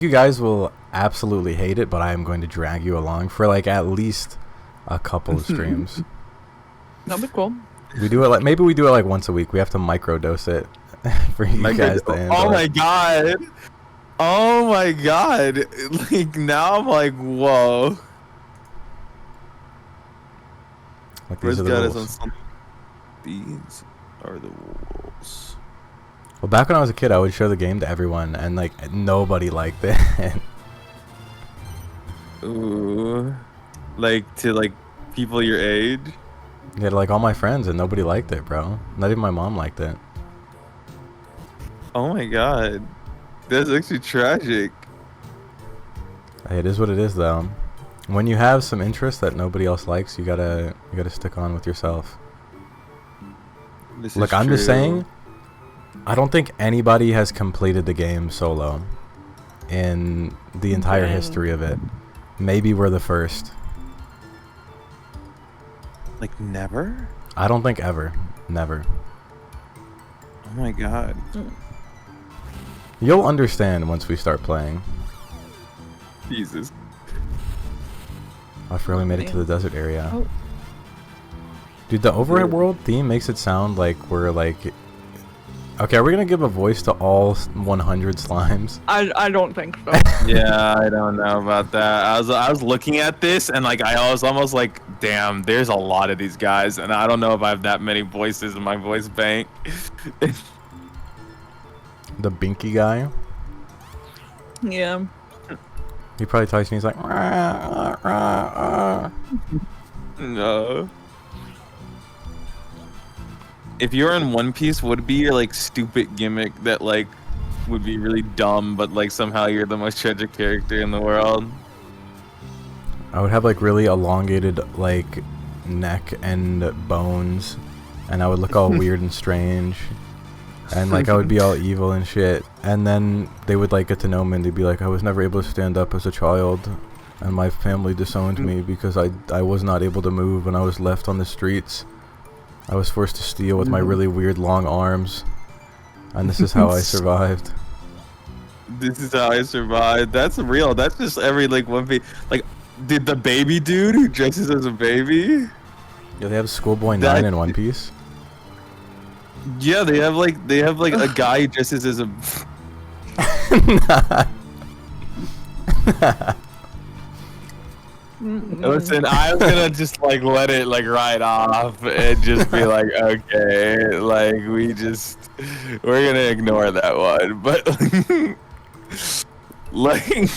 You guys will absolutely hate it, but I am going to drag you along for like at least a couple of streams. That'll be cool. We do it like maybe we do it like once a week. We have to microdose it for you guys to handle. Oh my god. Oh my god. Like now I'm like, whoa. Like these are the rules. These are the rules. Well, back when I was a kid, I would show the game to everyone, and like nobody liked it. Ooh. Like to like people your age? Yeah, like all my friends, and nobody liked it, bro. Not even my mom liked it. Oh my god. That's actually tragic. Hey, it is what it is, though. When you have some interest that nobody else likes, you gotta stick on with yourself. Look, I'm just saying, I don't think anybody has completed the game solo in the entire history of it. Maybe we're the first. Like never? I don't think ever. Never. Oh my god. You'll understand once we start playing. Jesus. I finally made it to the desert area. Oh. Dude, the overhead world theme makes it sound like we're like... Okay, are we gonna give a voice to all 100 slimes? I don't think so. Yeah, I don't know about that. I was looking at this and like I was almost like, damn, there's a lot of these guys, and I don't know if I have that many voices in my voice bank. The Binky guy. Yeah. He probably talks to me. He's like, rah, rah, rah. No. If you're in One Piece, would it be your like stupid gimmick that like would be really dumb, but like somehow you're the most tragic character in the world? I would have like really elongated like neck and bones, and I would look all weird and strange, and like I would be all evil and shit. And then they would like get to know me, and they'd be like, I was never able to stand up as a child, and my family disowned me because I was not able to move, and I was left on the streets. I was forced to steal with my really weird long arms, and this is how I survived. This is how I survived. That's real. That's just every like One Piece. Like, did the baby dude who dresses as a baby? Yeah, they have Schoolboy 9 in One Piece. Yeah, they have like a guy who dresses as a. Listen, I was gonna just like let it like ride off and just be like, okay, like we're gonna ignore that one, but like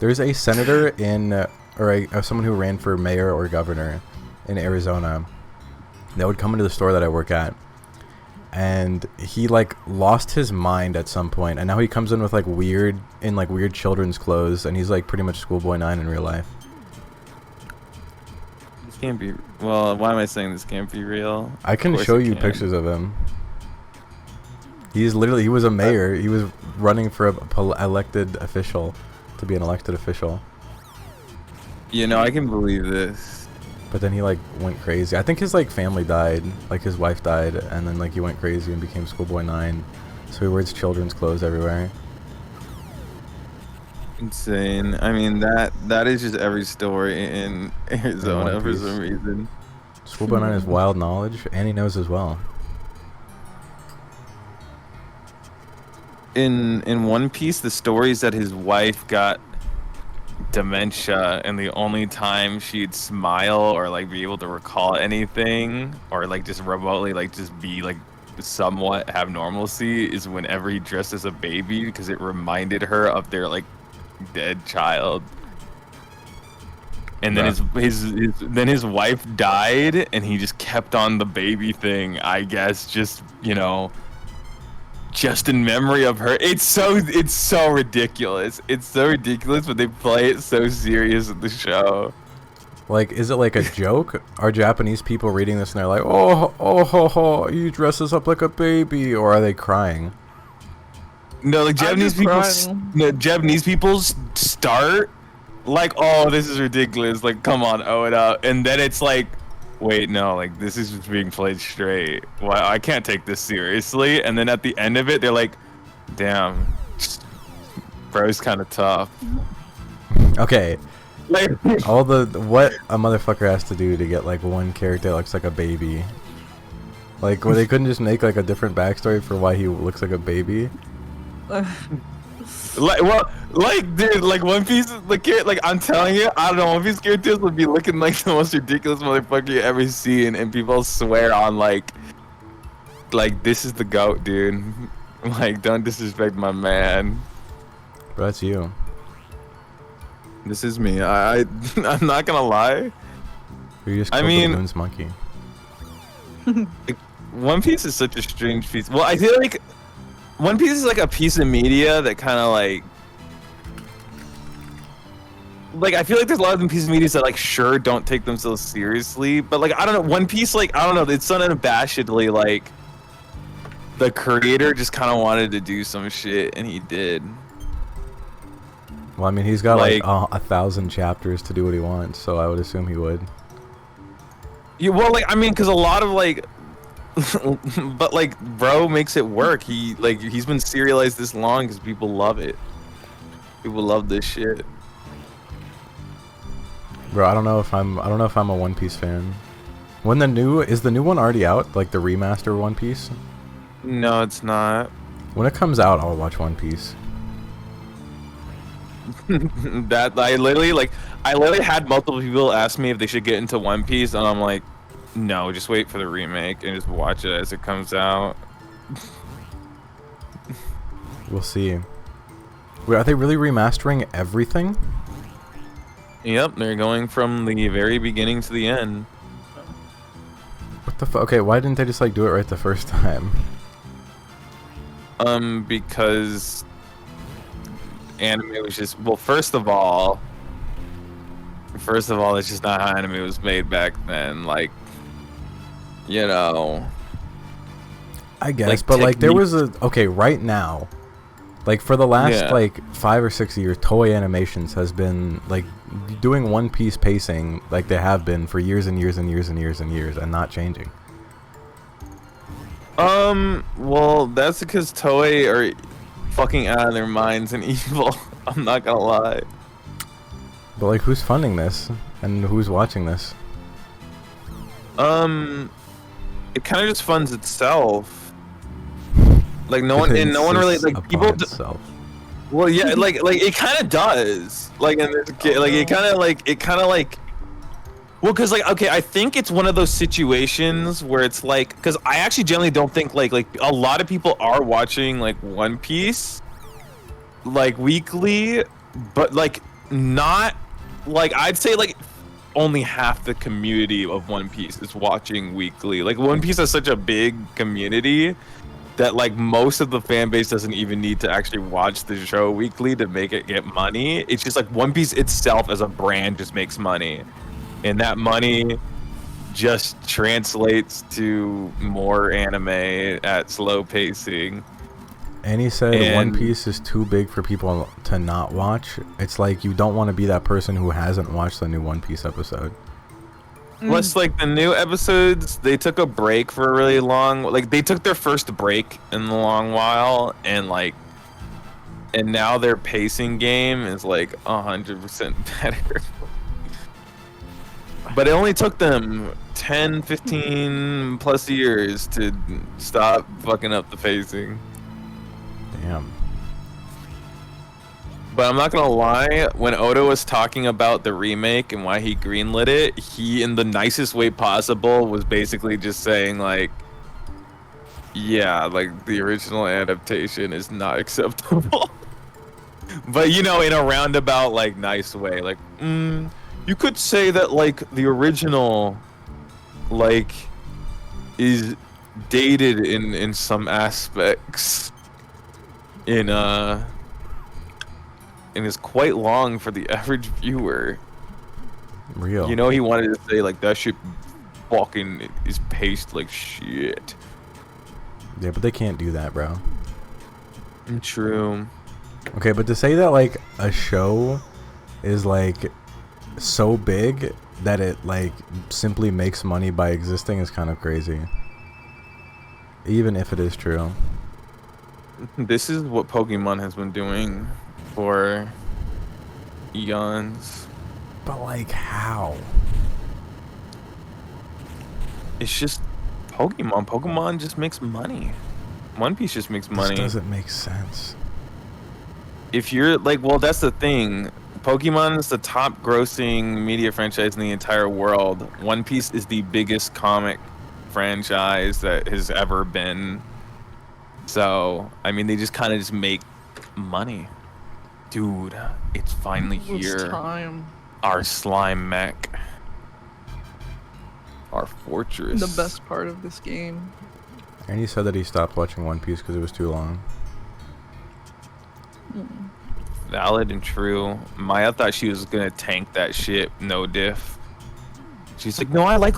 there's a senator in or someone who ran for mayor or governor in Arizona that would come into the store that I work at, and he like lost his mind at some point, and now he comes in with like weird children's clothes, and he's like pretty much Schoolboy 9 in real life. Can't be. Well, why am I saying this can't be real? I can show you pictures of him. He was a mayor. He was running for a elected official, to be an elected official. You know, I can believe this. But then he like went crazy. I think his like family died, like his wife died, and then like he went crazy and became Schoolboy 9. So he wears children's clothes everywhere. Insane. I mean, that is just every story in Arizona for some reason. Schoolboy 9 has wild knowledge, and he knows as well. In One Piece, the story is that his wife got dementia, and the only time she'd smile or like be able to recall anything, or like just remotely like just be like somewhat have normalcy, is whenever he dressed as a baby, because it reminded her of their like dead child. And then his wife died, and he just kept on the baby thing, I guess, just, you know, just in memory of her. It's so ridiculous. It's so ridiculous, but they play it so serious in the show. Like, is it like a joke? Are Japanese people reading this and they're like, oh ho ho, you dress us up like a baby, or are they crying? No, like Japanese people start like, oh, this is ridiculous. Like, come on, owe it up. And then it's like, wait, no, like this is just being played straight. Well, I can't take this seriously. And then at the end of it, they're like, damn, Bro's kind of tough. Okay, Like, all the what a motherfucker has to do to get like one character that looks like a baby. Like, where they couldn't just make like a different backstory for why he looks like a baby. dude, like One Piece, like I'm telling you, I don't know, One Piece characters would be looking like the most ridiculous motherfucker you ever seen, and people swear on like this is the GOAT, dude. Like, don't disrespect my man. But that's you. This is me. I'm not gonna lie. You just I killed mean- the Bloons monkey. Like, One Piece is such a strange piece. Well, I feel like One Piece is like a piece of media that kind of like I feel like there's a lot of them pieces of media that like sure don't take themselves seriously, but like I don't know, One Piece, like I don't know, it's unabashedly like the creator just kind of wanted to do some shit and he did. Well, I mean, he's got like Like- 1,000 chapters to do what he wants, so I would assume he would. Yeah, well, like I mean, because a lot of like, but like, bro makes it work. He's been serialized this long because people love it. People love this shit. Bro, I don't know if I'm a One Piece fan. When is the new one already out? Like the remaster One Piece? No, it's not. When it comes out, I'll watch One Piece. That I literally had multiple people ask me if they should get into One Piece, and I'm like, no, just wait for the remake and just watch it as it comes out. We'll see. Wait, are they really remastering everything? Yep, they're going from the very beginning to the end. What the fuck? Okay, why didn't they just like do it right the first time? Because anime was just, well, first of all, it's just not how anime was made back then. Like, you know, I guess, Like, but like there technique- was okay right now, like for the last Yeah. like 5 or 6 years, Toei Animations has been like doing One Piece pacing like they have been for years and years and years and years and years and not changing. well, that's because Toei are fucking out of their minds and evil. I'm not gonna lie. But like, who's funding this and who's watching this? It kind of just funds itself. Like no one really Insists like upon people. itself. Well, yeah, like it kind of does. Like, and it kind of like. Well, cause like okay, I think it's one of those situations where it's like, cause I actually generally don't think like a lot of people are watching like One Piece, like weekly, but like not like I'd say like only half the community of One Piece is watching weekly. Like One Piece has such a big community that like most of the fan base doesn't even need to actually watch the show weekly to make it get money. It's just like One Piece itself as a brand just makes money. And that money just translates to more anime at slow pacing. And he said One And- Piece is too big for people to not watch. It's like you don't want to be that person who hasn't watched the new One Piece episode. Plus, like the new episodes, they took a break for a really long. Like they took their first break in a long while, and now their pacing game is like 100% better. But it only took them 10, 15 plus years to stop fucking up the pacing. Damn. But I'm not gonna lie, when Oda was talking about the remake and why he greenlit it, he, in the nicest way possible, was basically just saying like, yeah, like the original adaptation is not acceptable. But you know, in a roundabout, like nice way, like, you could say that like the original, like, is dated in some aspects, and is quite long for the average viewer. Real. You know, he wanted to say like that shit fucking is paced like shit. Yeah, but they can't do that, bro. True. Okay, but to say that like a show is like so big that it like simply makes money by existing is kind of crazy. Even if it is true. This is what Pokemon has been doing for eons. But like, how? It's just Pokemon. Pokemon just makes money. One Piece just makes money. This doesn't make sense. If you're like, well, that's the thing. Pokemon is the top grossing media franchise in the entire world. One Piece is the biggest comic franchise that has ever been. So, I mean, they just kind of just make money. Dude, it's finally It's here. time. Our slime mech. Our fortress. The best part of this game. And he said that he stopped watching One Piece because it was too long. Valid and true. Maya thought she was gonna tank that shit, no diff. She's like, no, I like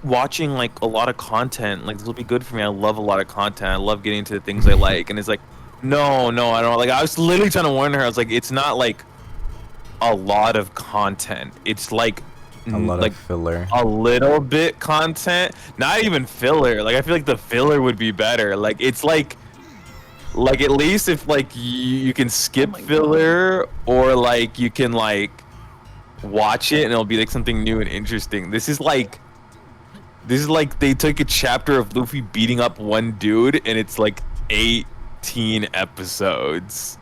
watching like a lot of content. Like, this will be good for me. I love a lot of content. I love getting to the things I like. And it's like, no, I don't. Like, I was literally trying to warn her. I was like, it's not like a lot of content. It's like A lot like of filler. a little bit content. Not even filler. Like, I feel like the filler would be better. Like, it's like at least if like you can skip Oh my God. filler, or like you can like watch it and it'll be like something new and interesting. This is like they took a chapter of Luffy beating up one dude and it's like 18 episodes.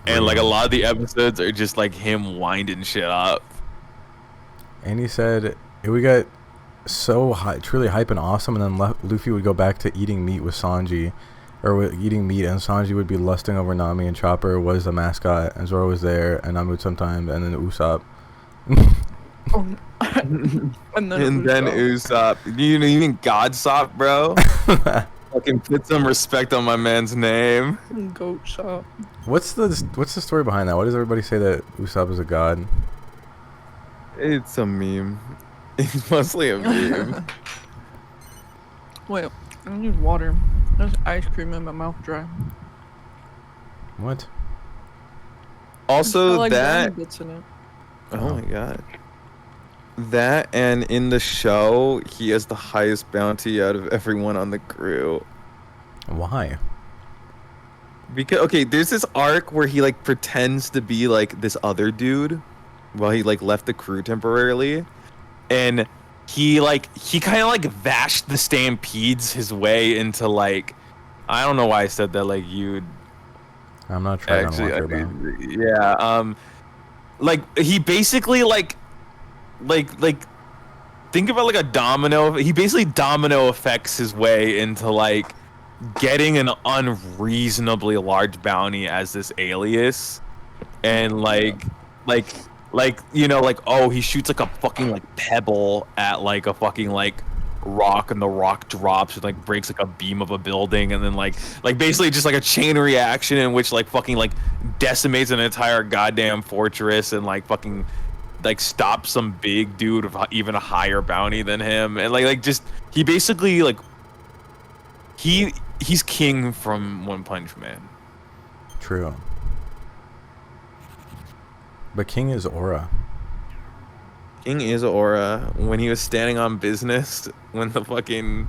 And like a lot of the episodes are just like him winding shit up. And he said it would get so truly hype and awesome, and then Luffy would go back to eating meat with Sanji, or eating meat, and Sanji would be lusting over Nami, and Chopper was the mascot, and Zoro was there, and Nami would sometimes, and then Usopp. Oh. and then Usopp. You mean Godsop, bro? Fucking put some respect on my man's name. Goat shop. What's the story behind that? Why does everybody say that Usopp is a god? It's a meme. It's mostly a meme. Wait, I need water. There's ice cream in my mouth dry. What? Also, I like that. brownie bits in it. Oh my god. That, and in the show, he has the highest bounty out of everyone on the crew. Why? Because, okay, there's this arc where he like pretends to be like this other dude while he like left the crew temporarily, and he kind of like vashed the Stampedes his way into like, I don't know why I said that, like you'd I'm not trying to watch her about. yeah, like he basically like think about like a domino. He basically domino affects his way into like getting an unreasonably large bounty as this alias, and like you know, like, oh, he shoots like a fucking like pebble at like a fucking like rock, and the rock drops and like breaks like a beam of a building, and then like basically just like a chain reaction in which like fucking like decimates an entire goddamn fortress, and like fucking like stops some big dude with even a higher bounty than him, and like just he basically like he's king from One Punch Man. True. But King is Aura. King is Aura. When he was standing on business, when the fucking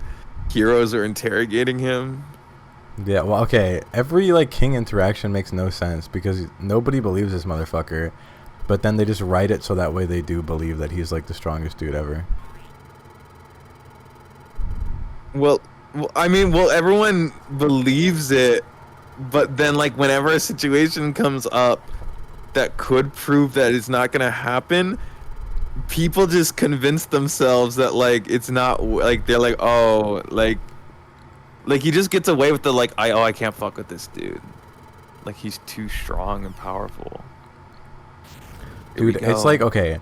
heroes are interrogating him. Yeah, well, okay. Every like King interaction makes no sense because nobody believes this motherfucker, but then they just write it so that way they do believe that he's like the strongest dude ever. Well, I mean, everyone believes it, but then like whenever a situation comes up that could prove that it's not gonna happen, people just convince themselves that like it's not, like they're like, oh, like he just gets away with the like, I can't fuck with this dude, like he's too strong and powerful. Dude, it's like, okay,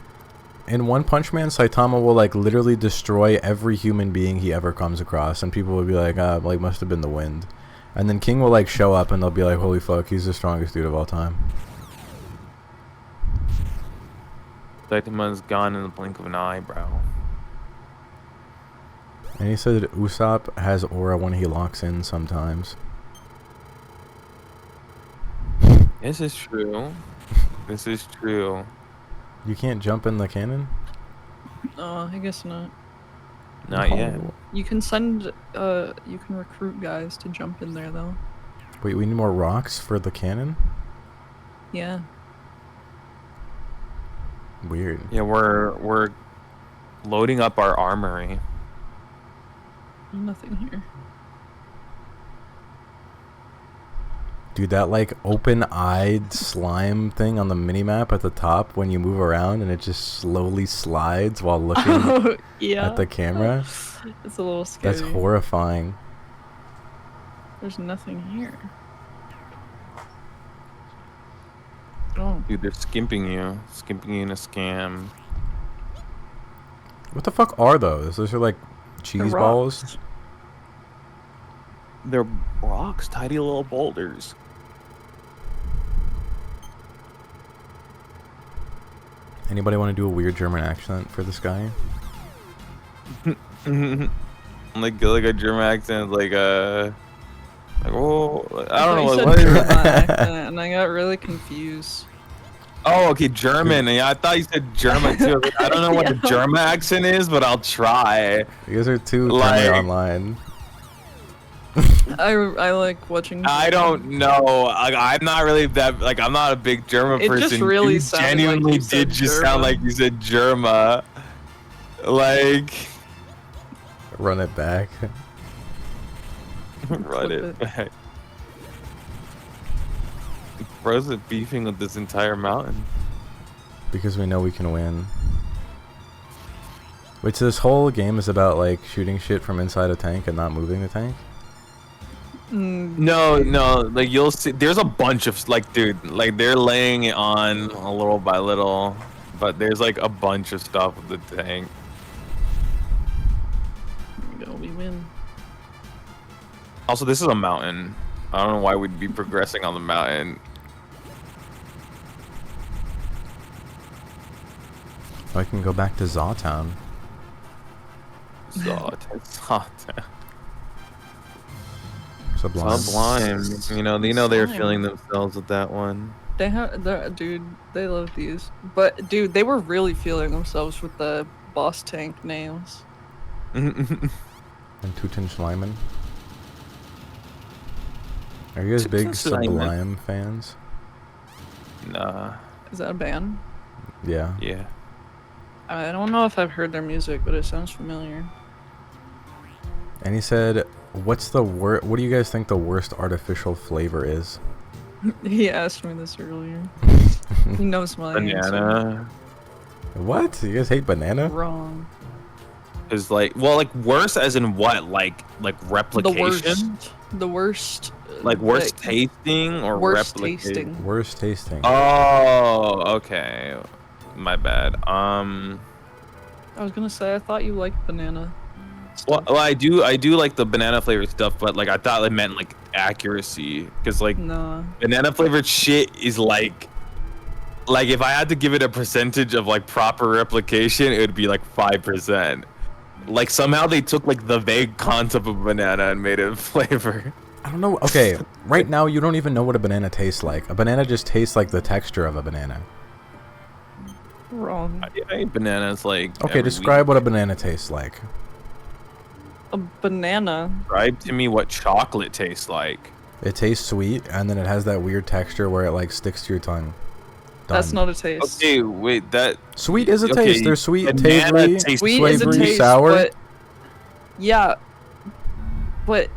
in One Punch Man, Saitama will like literally destroy every human being he ever comes across, and people will be like must have been the wind. And then King will like show up and they'll be like, holy fuck, he's the strongest dude of all time. Saitama's gone in the blink of an eye, bro. And he said that Usopp has aura when he locks in sometimes. This is true. This is true. You can't jump in the cannon? I guess not. Not yet. You can send, you can recruit guys to jump in there though. Wait, we need more rocks for the cannon? Yeah. Weird. Yeah, we're loading up our armory. Nothing here. Dude, that like open-eyed slime thing on the minimap at the top when you move around and it just slowly slides while looking Oh, yeah. at the camera. It's a little scary. That's horrifying. There's nothing here. Oh. Dude, they're skimping you in a scam. What the fuck are those? Those are like cheese They're balls? rocks. They're rocks, tiny little boulders. Anybody want to do a weird German accent for this guy? like a German accent, like oh, I don't know You what. said German accent, and I got really confused. Oh, okay, German. Yeah, I thought you said German too. I don't know what a Yeah. German accent is, but I'll try. You guys are too Like- like, online. I like watching. I don't know. I'm not really that. Like, I'm not a big German It person. just really You sounded like genuinely you said did just German. sound like you said Germa. Like, Run it back. run Flip it it. back. Bro's beefing with this entire mountain. Because we know we can win. Which this whole game is about like shooting shit from inside a tank and not moving the tank. No, like you'll see, there's a bunch of like, dude, like they're laying it on a little by little, but there's like a bunch of stuff with the tank. There we go, we win. Also, this is a mountain. I don't know why we'd be progressing on the mountain. I can go back to Zawtown. Sublime. Sublime. You know they were feeling themselves with that one. They have, dude. They love these, but dude, they were really feeling themselves with the boss tank names. And Tutenschleimen. Are you guys big Tutenschleimen. Sublime fans? Nah. Is that a band? Yeah. Yeah. I don't know if I've heard their music, but it sounds familiar. And he said, "What's the What do you guys think the worst artificial flavor is?" He asked me this earlier. He knows my answer. Banana What? You guys hate banana? Wrong. is like, well, like worse as in what? Like The replication? worst. The worst. Like worst tasting or Worst replication? tasting. Worst tasting. Oh, okay. My bad. I was gonna say I thought you liked banana. Well, I do like the banana flavored stuff, but like I thought it meant like accuracy, because like Nah. banana flavored shit is like if I had to give it a percentage of like proper replication, it would be like 5%. Like somehow they took like the vague concept of banana and made it flavor. I don't know. Okay, right now you don't even know what a banana tastes like. A banana just tastes like the texture of a banana. Wrong. I eat bananas like. Okay, every describe week. what a banana tastes like. A banana. Describe to me what chocolate tastes like. It tastes sweet, and then it has that weird texture where it like sticks to your tongue. That's Done. not a taste. Okay, wait, that Sweet is a okay, taste. They're sweet, banana savory. tastes Sweet is a Flavory, taste, sour? but yeah, but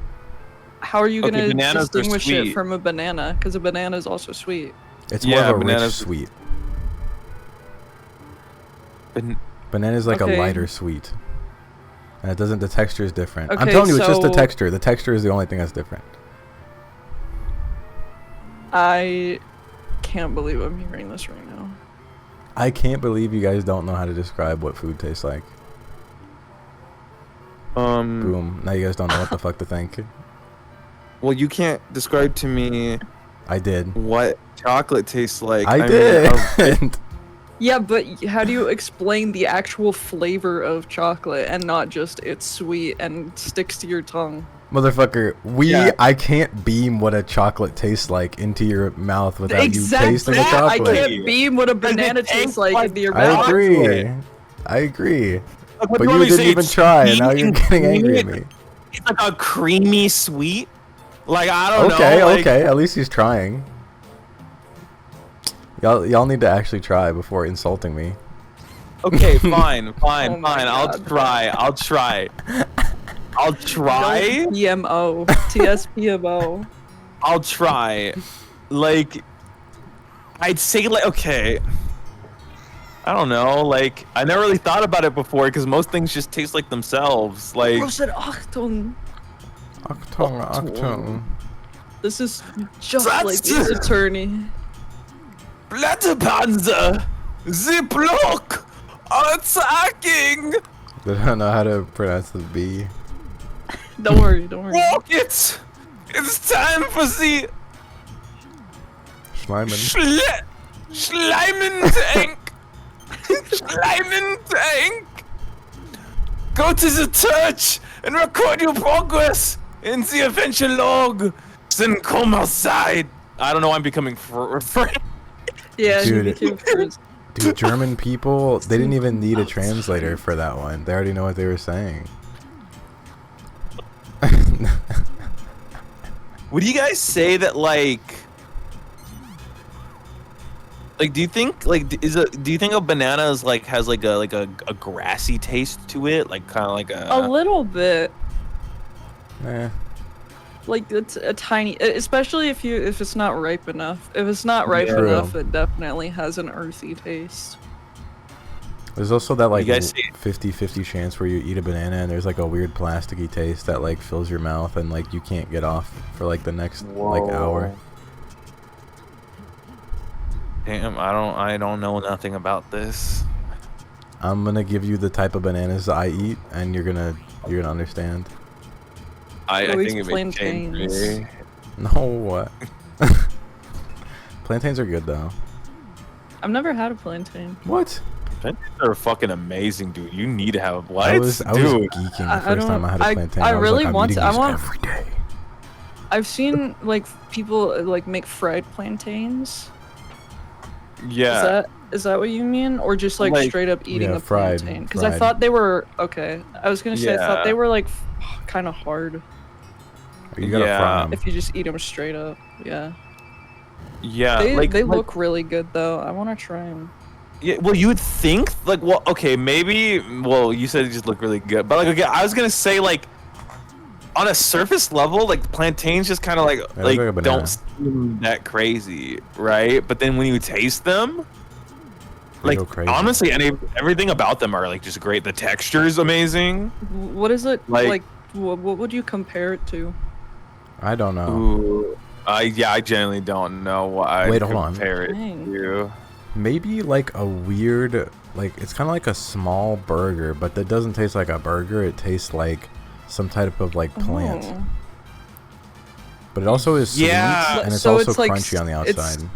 how are you Okay, gonna bananas are distinguish sweet. it from a banana? Because a banana is also sweet. It's Yeah, more of a rich bananas- sweet. ban- Banana is like Okay. a lighter sweet. And it doesn't. The texture is different. I'm Okay, telling you, it's just the so- texture. The texture is the only thing that's different. I can't believe I'm hearing this right now. I can't believe you guys don't know how to describe what food tastes like. Boom. Now you guys don't know what the fuck to think. Well, you can't describe to me I did. what chocolate tastes like. I mean, did. Yeah, but how do you explain the actual flavor of chocolate and not just it's sweet and sticks to your tongue? Motherfucker, Yeah. I can't beam what a chocolate tastes like into your mouth without Exactly. you tasting the I chocolate. can't beam what a banana tastes like into your mouth. I agree. I agree. What But do you want me to didn't say? even It's try, and sweet now you're and getting angry at creamy? me. It's like a creamy sweet. Like I don't Okay, know. Like, okay. At least he's trying. Y'all need to actually try before insulting me. Okay, fine. Oh my I'll God. try. I'll try. PMO. TSPMO. I'll try. Like, I'd say like, okay. I don't know. Like, I never really thought about it before because most things just taste like themselves. Like, Bro said Achtung. Octung. This is just That's like his attorney. Blätterpanzer, the block are attacking. They don't know how to pronounce the B. Don't worry, don't worry. Walk it. It's time for the Schleimen. Schleimen Schleimen. Go to the church and record your progress in the adventure log. Then come outside. I don't know. I'm becoming French. Yeah, Dude. he became first. Dude, German people, they didn't even need a translator for that one. They already know what they were saying. Would you guys say that like do you think like do you think a banana is like has like a grassy taste to it, like kind of like A little bit. Eh. Like it's a tiny, especially if it's not ripe enough. If it's not ripe True. enough, it definitely has an earthy taste. There's also that like You guys see- 50-50 chance where you eat a banana and there's like a weird plasticky taste that like fills your mouth and like you can't get off for like the next like hour. Damn, I don't know nothing about this. I'm gonna give you the type of bananas I eat and you're gonna understand. I At least think it would change plantains. me. No, what? Plantains are good though. I've never had a plantain. What? Plantains are fucking amazing, dude. You need to have what? I was dude. geeking the I first time don't- I had a I- plantain. I was really like, I'm want eating to- I these want- every day. I've seen like people like make fried plantains. Yeah. Is that what you mean, or just like straight up eating Yeah, a fried, plantain? Because I fried. thought they were okay. I was gonna say I thought Yeah. they were like kind of hard You gotta Yeah. fry 'em. if you just eat them straight up. Yeah. Yeah. They look really good though. I want to try them. Yeah, well, you would think, like, well, okay, maybe, well, you said it just looked really good, but, like, okay, I was gonna say, like, on a surface level, like, plantains just kind of, like, look like a banana. don't seem that crazy, right? But then when you taste them, They like, go crazy. honestly, everything about them are, like, just great. The texture is amazing. What is it Like- like? What would you compare it to? I don't know. Ooh. Yeah, I genuinely don't know what I'd Wait, hold on. compare it Dang. to. Maybe like a weird, like it's kind of like a small burger, but that doesn't taste like a burger. It tastes like some type of like plant. Oh. But it also is sweet, Yeah. and it's So also it's like crunchy on the it's- outside.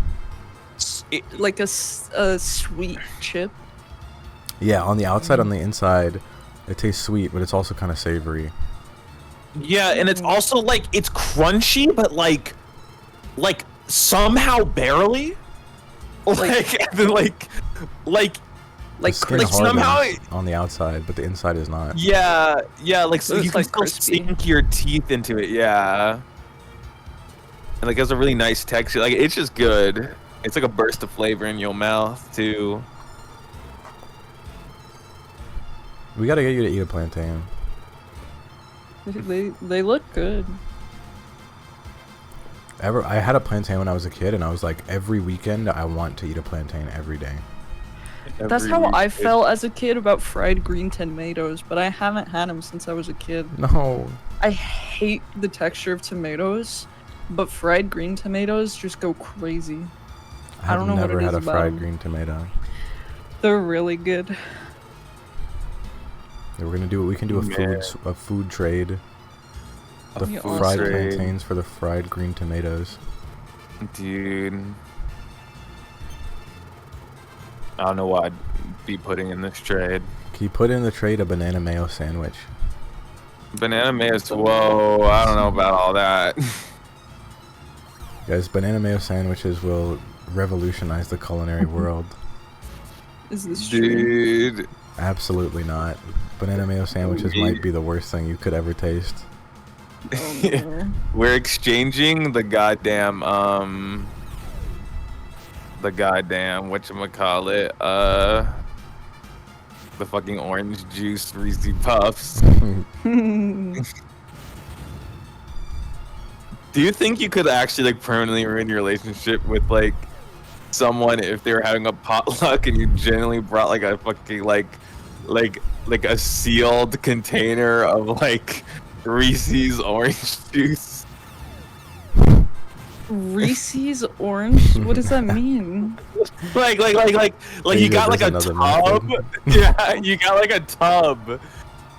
Like a sweet chip. Yeah, on the outside, on the inside, it tastes sweet, but it's also kind of savory. Yeah, and it's also, like, it's crunchy, but, like somehow barely. Like, and then, like, The skin like, hardens somehow on the outside, but the inside is not. yeah, like, so It's, you can like, still crispy. sink your teeth into it, yeah. And, like, it has a really nice texture. Like, it's just good. It's like a burst of flavor in your mouth, too. We gotta get you to eat a plantain. They look good. I had a plantain when I was a kid, and I was like, every weekend I want to eat a plantain every day. That's Every how week. I felt as a kid about fried green tomatoes, but I haven't had them since I was a kid. No, I hate the texture of tomatoes, but fried green tomatoes just go crazy. I have don't know what never it had is a about fried 'em. green tomato. They're really good. Yeah, we're gonna do it. We can do Yeah. a food trade. The Yeah, fried trade. plantains for the fried green tomatoes. Dude. I don't know what I'd be putting in this trade. Can you put in the trade a banana mayo sandwich? Banana mayo, whoa, I don't know about all that. Guys, banana mayo sandwiches will revolutionize the culinary world. Is this true? Dude. Absolutely not. Banana mayo sandwiches might be the worst thing you could ever taste. Oh, no. We're exchanging the goddamn, the goddamn whatchamacallit, the fucking orange juice Reese Puffs. Do you think you could actually like permanently ruin your relationship with like someone if they were having a potluck and you genuinely brought like a fucking like a sealed container of like Reese's orange juice? Reese's orange? What does that mean? like you got like a tub. Yeah, you got like a tub,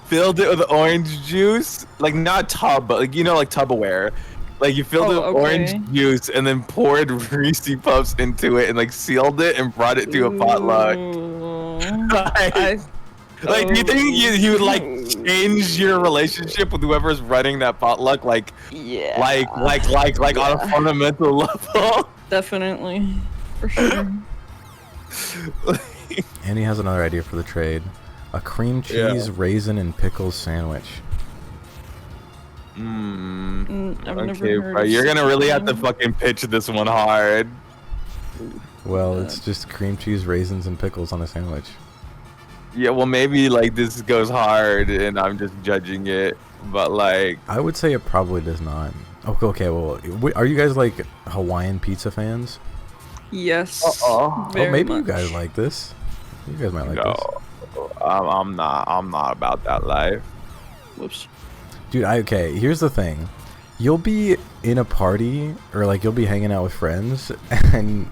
filled it with orange juice, like not tub, but like you know, like Tupperware. Like you filled it with orange juice and then poured Reese Puffs into it and like sealed it and brought it to a potluck. Like, do you think you would like change your relationship with whoever's running that potluck? Like, yeah. Like on a fundamental level. Definitely, for sure. Annie has another idea for the trade: a cream cheese, raisin, and pickles sandwich. I've never heard bro, you're gonna really have to fucking pitch this one hard. Well, it's just cream cheese, raisins, and pickles on a sandwich. Yeah, well, maybe like this goes hard and I'm just judging it, but like I would say it probably does not. Okay, well, are you guys like Hawaiian pizza fans? Yes. Maybe you guys like this. You guys might like this. I'm not about that life. Whoops. Dude, okay, here's the thing. You'll be in a party or like you'll be hanging out with friends and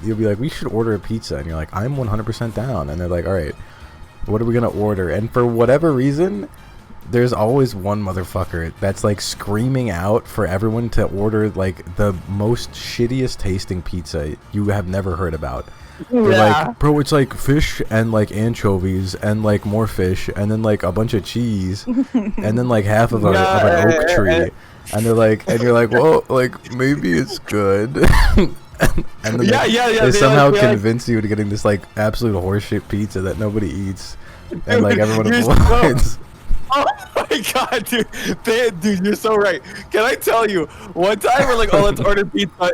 you'll be like, we should order a pizza, and you're like, I'm 100% down, and they're like, all right, what are we gonna order? And for whatever reason, there's always one motherfucker that's like screaming out for everyone to order like the most shittiest tasting pizza you have never heard about. They're like, bro, it's like fish and like anchovies and like more fish and then like a bunch of cheese and then like half of, of an oak tree. And they're like, and you're like, well, like maybe it's good. And then they somehow convince you to getting this like absolute horseshit pizza that nobody eats, and like everyone avoids. Oh my god, dude, you're so right. Can I tell you? One time we're like, oh, let's order pizza,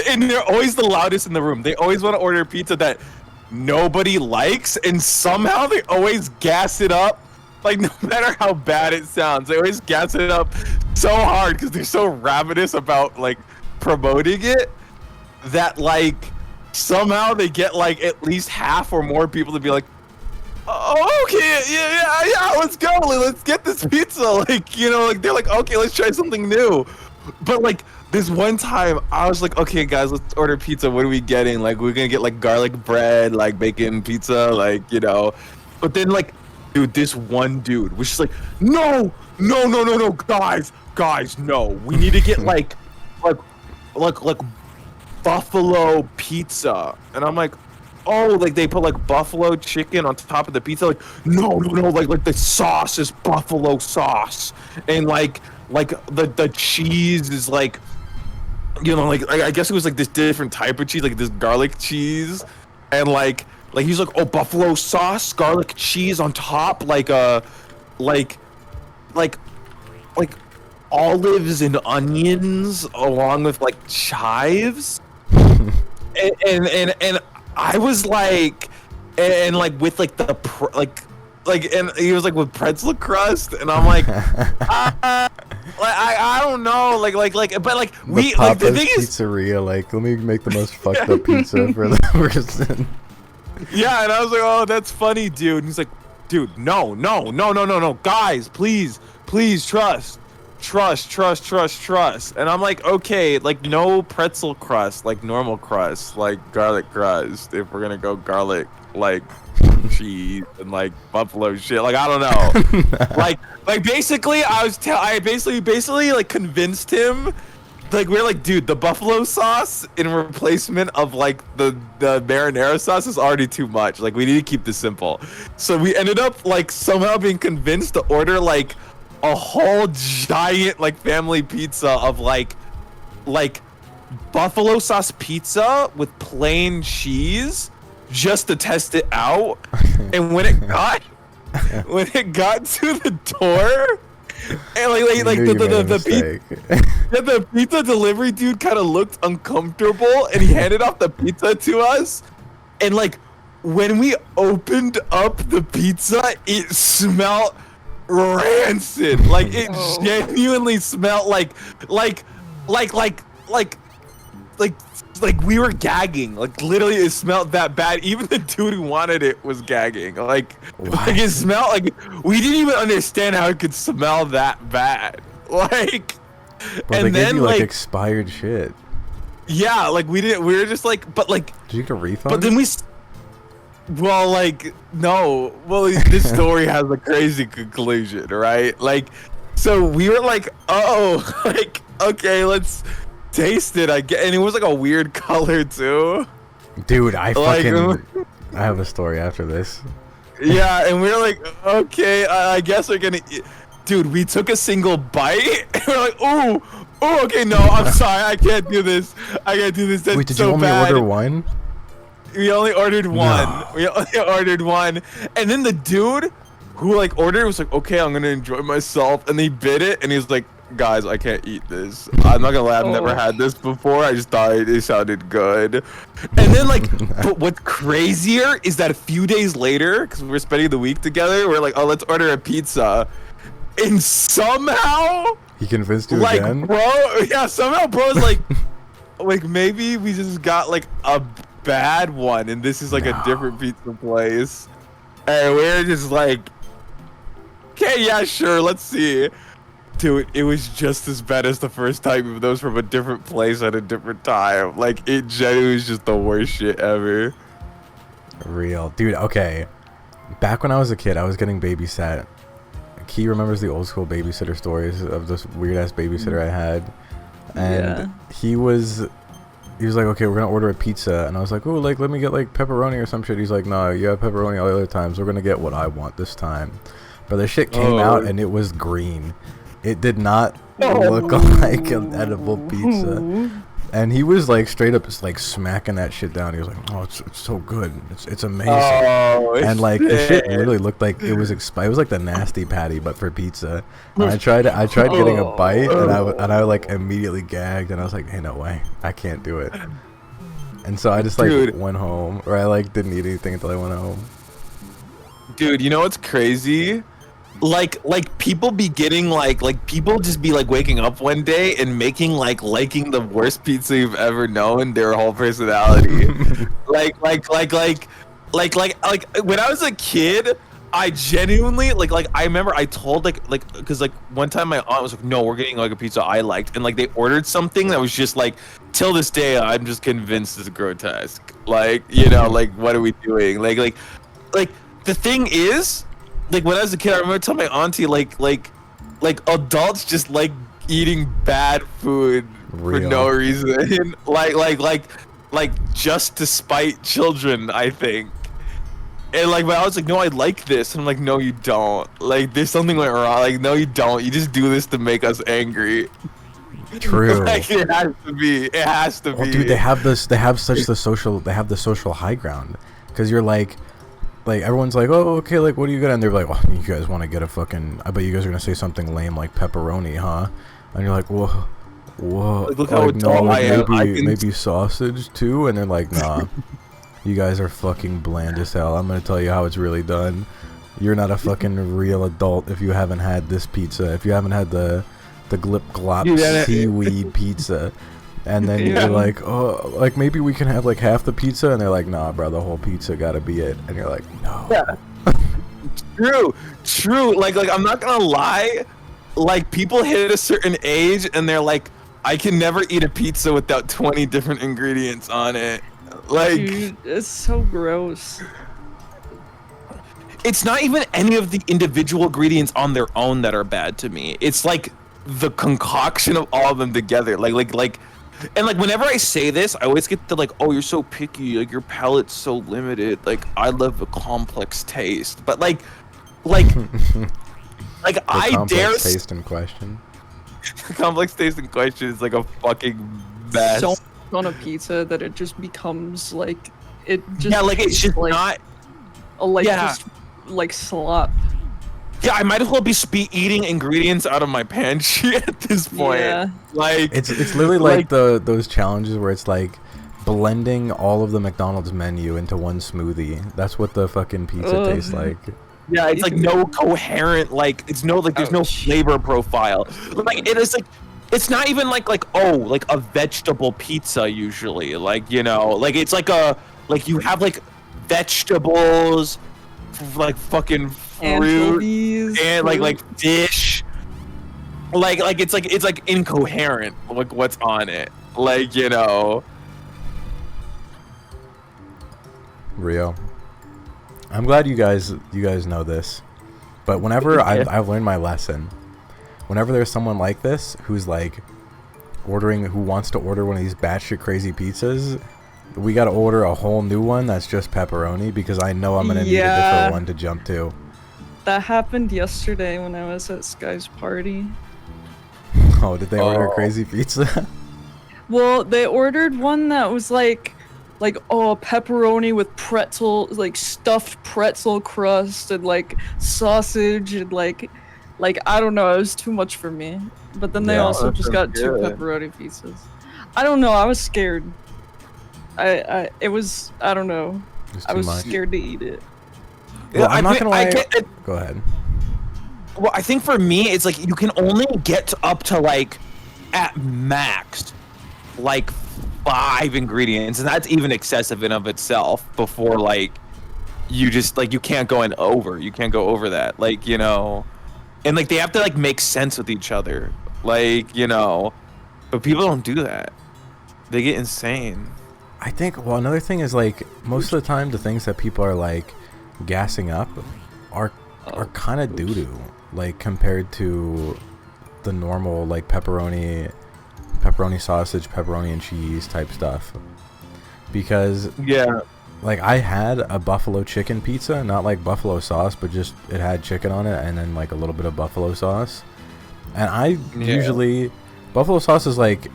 and they're always the loudest in the room. They always want to order pizza that nobody likes, and somehow they always gas it up. Like no matter how bad it sounds, they always gas it up so hard because they're so ravenous about like promoting it that like somehow they get like at least half or more people to be like, oh, okay, yeah, let's go, let's get this pizza, like, you know, like they're like, okay, let's try something new. But like this one time I was like, okay guys, let's order pizza. What are we getting? Like we're gonna get like garlic bread, like bacon pizza, like, you know. But then like, dude, this one dude was just like, no, guys, no, we need to get like buffalo pizza. And I'm like, oh, like they put like buffalo chicken on top of the pizza. Like no, like the sauce is buffalo sauce, and like the cheese is like, you know, like I guess it was like this different type of cheese, like this garlic cheese, and like he's like, oh, buffalo sauce, garlic cheese on top, like olives and onions along with like chives. and I was like, and like with like the and he was like with pretzel crust, and I'm like, I don't know, but like we like the thing is pizzeria, like let me make the most fucked up pizza for the person. Yeah, and I was like, oh, that's funny, dude. And he's like, dude, no, guys, please trust. And I'm like, okay, like no pretzel crust, like normal crust, like garlic crust, if we're gonna go garlic, like cheese and like buffalo shit, like I don't know. like basically I basically like convinced him, like we're like, dude, the buffalo sauce in replacement of like the marinara sauce is already too much, like we need to keep this simple. So we ended up like somehow being convinced to order like a whole giant like family pizza of like buffalo sauce pizza with plain cheese just to test it out. And when it got to the door, And like You knew you made a the mistake. yeah, the pizza delivery dude kind of looked uncomfortable, and he handed off the pizza to us. And like when we opened up the pizza, it smelled rancid. Like it Oh. genuinely smelled like we were gagging. Like literally, it smelled that bad. Even the dude who wanted it was gagging. Like it smelled like we didn't even understand how it could smell that bad. Like, Well, they and gave then you like like expired shit. yeah, like we didn't. We were just like, but like, Did you get a refund? but then well, like no. Well, this story has a crazy conclusion, right? Like, so we were like, oh, like okay, let's taste it. I get, and it was like a weird color too. Dude, I Like, fucking. I have a story after this. Yeah, and we were like, okay, I guess we're gonna eat. Dude, we took a single bite, and we're like, ooh, okay, no, I'm sorry, I can't do this. I can't do this. That's Wait, did so you only bad. order one? We only ordered one. No. We only ordered one, and then the dude who like ordered was like, okay, I'm gonna enjoy myself, and he bit it, and he's like, guys, I can't eat this. I'm not gonna lie, I've never Oh. had this before. I just thought it sounded good. And then like, but what's crazier is that a few days later, because we were spending the week together, we're like, oh, let's order a pizza, and somehow, He convinced you like, again? bro, yeah, somehow, bro's like maybe we just got like a bad one, and this is like a No. different pizza place, and we're just like, okay, yeah, sure, let's see. Dude, it was just as bad as the first time, even though it was from a different place at a different time. Like, it genuinely was just the worst shit ever. Real. Dude, okay. Back when I was a kid, I was getting babysat. Key remembers the old school babysitter stories of this weird ass babysitter I had. And Yeah. he was like, okay, we're gonna order a pizza. And I was like, oh, like, let me get like pepperoni or some shit. He's like, no, you have pepperoni all the other times. We're gonna get what I want this time. But the shit came out and it was green. It did not look like an edible pizza. And he was like straight up just like smacking that shit down. He was like, "Oh, it's so good. It's amazing." Oh, And like the shit literally looked like it was expired. It was like the nasty patty, but for pizza. And I tried getting a bite, and I like immediately gagged, and I was like, "Hey, no way, I can't do it." And so I just like Dude. went home, or I like didn't eat anything until I went home. Dude, you know what's crazy? Like people be getting like people just be like waking up one day and making like liking the worst pizza you've ever known their whole personality. like when I was a kid, I genuinely like I remember I told like because like one time my aunt was like, no, we're getting like a pizza I liked, and like they ordered something that was just like, till this day I'm just convinced it's grotesque. Like, you know, like what are we doing? Like the thing is, like when I was a kid, I remember telling my auntie like adults just like eating bad food for Real. no reason. like just to spite children, I think. And like, but I was like, no, I like this. And I'm like, no, you don't. Like, there's something went wrong. Like, no, you don't. You just do this to make us angry. True. Like, it has to be. It has to Oh, be. dude, they have the social high ground, because you're like everyone's like, oh, okay, like what do you got? And they're like, oh, you guys want to get a fucking, I bet you guys are gonna say something lame like pepperoni, huh? And you're like, whoa, Like, look how adult I am. I can- maybe sausage too. And they're like, nah, you guys are fucking bland as hell. I'm gonna tell you how it's really done. You're not a fucking real adult if you haven't had this pizza. If you haven't had the glip glop Dude, that- seaweed pizza. And then Yeah. you're like, oh, like maybe we can have like half the pizza, and they're like, nah, bro, the whole pizza gotta be it. And you're like, no. Yeah. True. Like I'm not gonna lie. Like people hit a certain age and they're like, I can never eat a pizza without 20 different ingredients on it. Like Dude, it's so gross. it's not even any of the individual ingredients on their own that are bad to me. It's like the concoction of all of them together. Like and like whenever I say this, I always get the like, oh, you're so picky, like your palate's so limited. Like I love a complex taste. But like The I complex dare taste in question. complex taste in question is like a fucking mess. So much on a pizza that it just becomes like it just Yeah, like it's just like not. like yeah. just like slop. Yeah, I might as well be eating ingredients out of my pantry at this point. Yeah. Like It's literally like those challenges where it's like blending all of the McDonald's menu into one smoothie. That's what the fucking pizza Ugh. tastes like. yeah, it's like no coherent like it's no like there's no Ouch. flavor profile. Like it is like it's not even like a vegetable pizza usually. Like, you know, like it's like you have like vegetables, like fucking fruit Anchovies. and like fish. Like it's like incoherent like what's on it. Like, you know. Real. I'm glad you guys know this, but whenever I've learned my lesson, whenever there's someone like this who's like who wants to order one of these batshit crazy pizzas, we gotta order a whole new one that's just pepperoni because I know I'm gonna need a Yeah. different one to jump to. That happened yesterday when I was at Sky's party. Oh, did they order Oh. a crazy pizza? Well, they ordered one that was like pepperoni with pretzel, like stuffed pretzel crust and like sausage and like I don't know, it was too much for me. But then they Yeah, also that just sounds got two good. pepperoni pieces. I don't know, I was scared. I don't know. It's I too was much. scared to eat it. Well, I'm not gonna lie. I get it. Go ahead. Well, I think for me, it's like you can only get up to like at max like 5 ingredients, and that's even excessive in of itself. Before like you just like you can't go over. You can't go over that. Like, you know, and like they have to like make sense with each other. Like, you know, but people don't do that. They get insane. I think, well, another thing is like most of the time the things that people are like gassing up are kind of doo-doo, like compared to the normal like pepperoni sausage, pepperoni and cheese type stuff. Because Yeah. like I had a buffalo chicken pizza, not like buffalo sauce, but just it had chicken on it and then like a little bit of buffalo sauce. And I usually buffalo sauce is like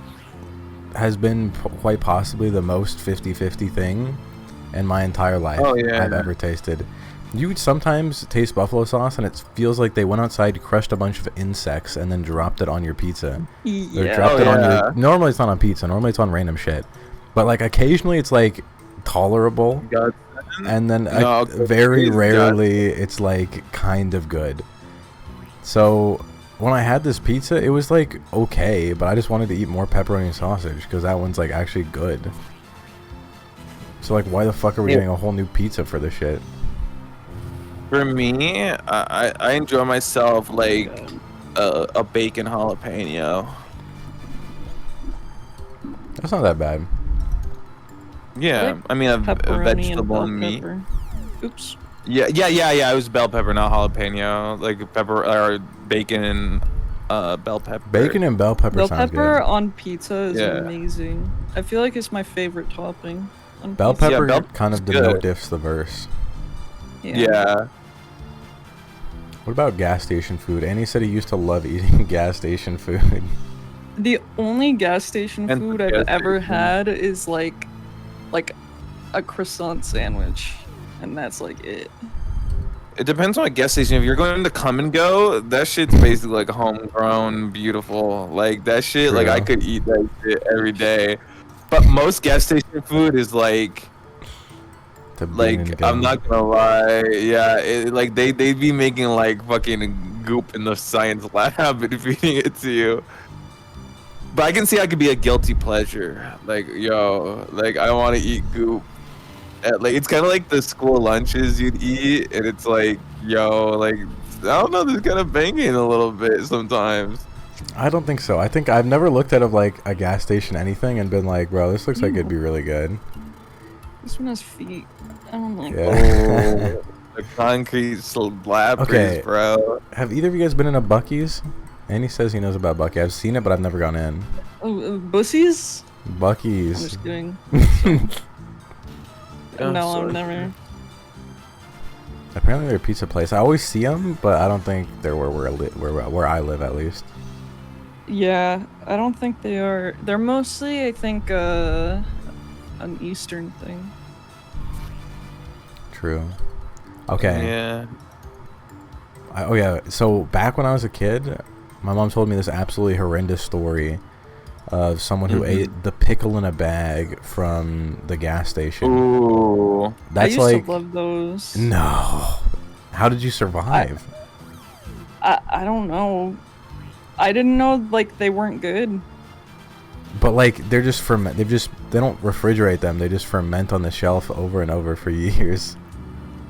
has been quite possibly the most 50-50 thing in my entire life I've ever tasted. You would sometimes taste buffalo sauce and it feels like they went outside, crushed a bunch of insects, and then dropped it on your pizza. Or Yeah. dropped it on your... Normally it's not on pizza. Normally it's on random shit. But like occasionally it's like tolerable. God. And then No, very please, God. rarely it's like kind of good. So when I had this pizza, it was like okay, but I just wanted to eat more pepperoni and sausage because that one's like actually good. So like, why the fuck are we getting a whole new pizza for this shit? For me, I enjoy myself like a bacon jalapeno. That's not that bad. Yeah, Like I mean a Pepperoni vegetable and and bell meat. pepper. Oops. Yeah. It was bell pepper, not jalapeno. Like pepper or bacon and bell pepper. Bacon and bell pepper Bell sounds pepper good. on pizza is Yeah. amazing. I feel like it's my favorite topping on Bell pizza. pepper bell kind of pepper's good. diffs the verse. Yeah. What about gas station food? Annie said he used to love eating gas station food. The only gas station And food gas I've ever station. had is like a croissant sandwich, and that's like it. It depends on what gas station. If you're going to Come and Go, that shit's basically like homegrown, beautiful. Like that shit, like I True. could eat that shit every day. But most gas station food is like To bean like and I'm go. not gonna lie, yeah, like they be making like fucking goop in the science lab and feeding it to you. But I can see I could be a guilty pleasure. Like, yo, like I want to eat goop. Like it's kind of like the school lunches you'd eat, and it's like, yo, like I don't know, this kind of banging a little bit sometimes. I don't think so. I think I've never looked at like a gas station anything and been like, bro, this looks like it'd be really good. This one has feet. I don't like Yeah. that. Oh, the concrete slab, Okay. bro. Have either of you guys been in a Buc-ee's? Annie says he knows about Buc-ee. I've seen it, but I've never gone in. Oh, Bussies? I'm Buc-ee's. just kidding. Yeah, No, sorry. I've never. Apparently they're a pizza place. I always see them, but I don't think they're where I live at least. Yeah, I don't think they are. They're mostly, I think, an Eastern thing. True. Okay. Yeah. Oh yeah. So back when I was a kid, my mom told me this absolutely horrendous story of someone who ate the pickle in a bag from the gas station. Ooh. That's I used like to love those. no. How did you survive? I don't know. I didn't know like they weren't good. But like they're just ferment. They don't refrigerate them. They just ferment on the shelf over and over for years.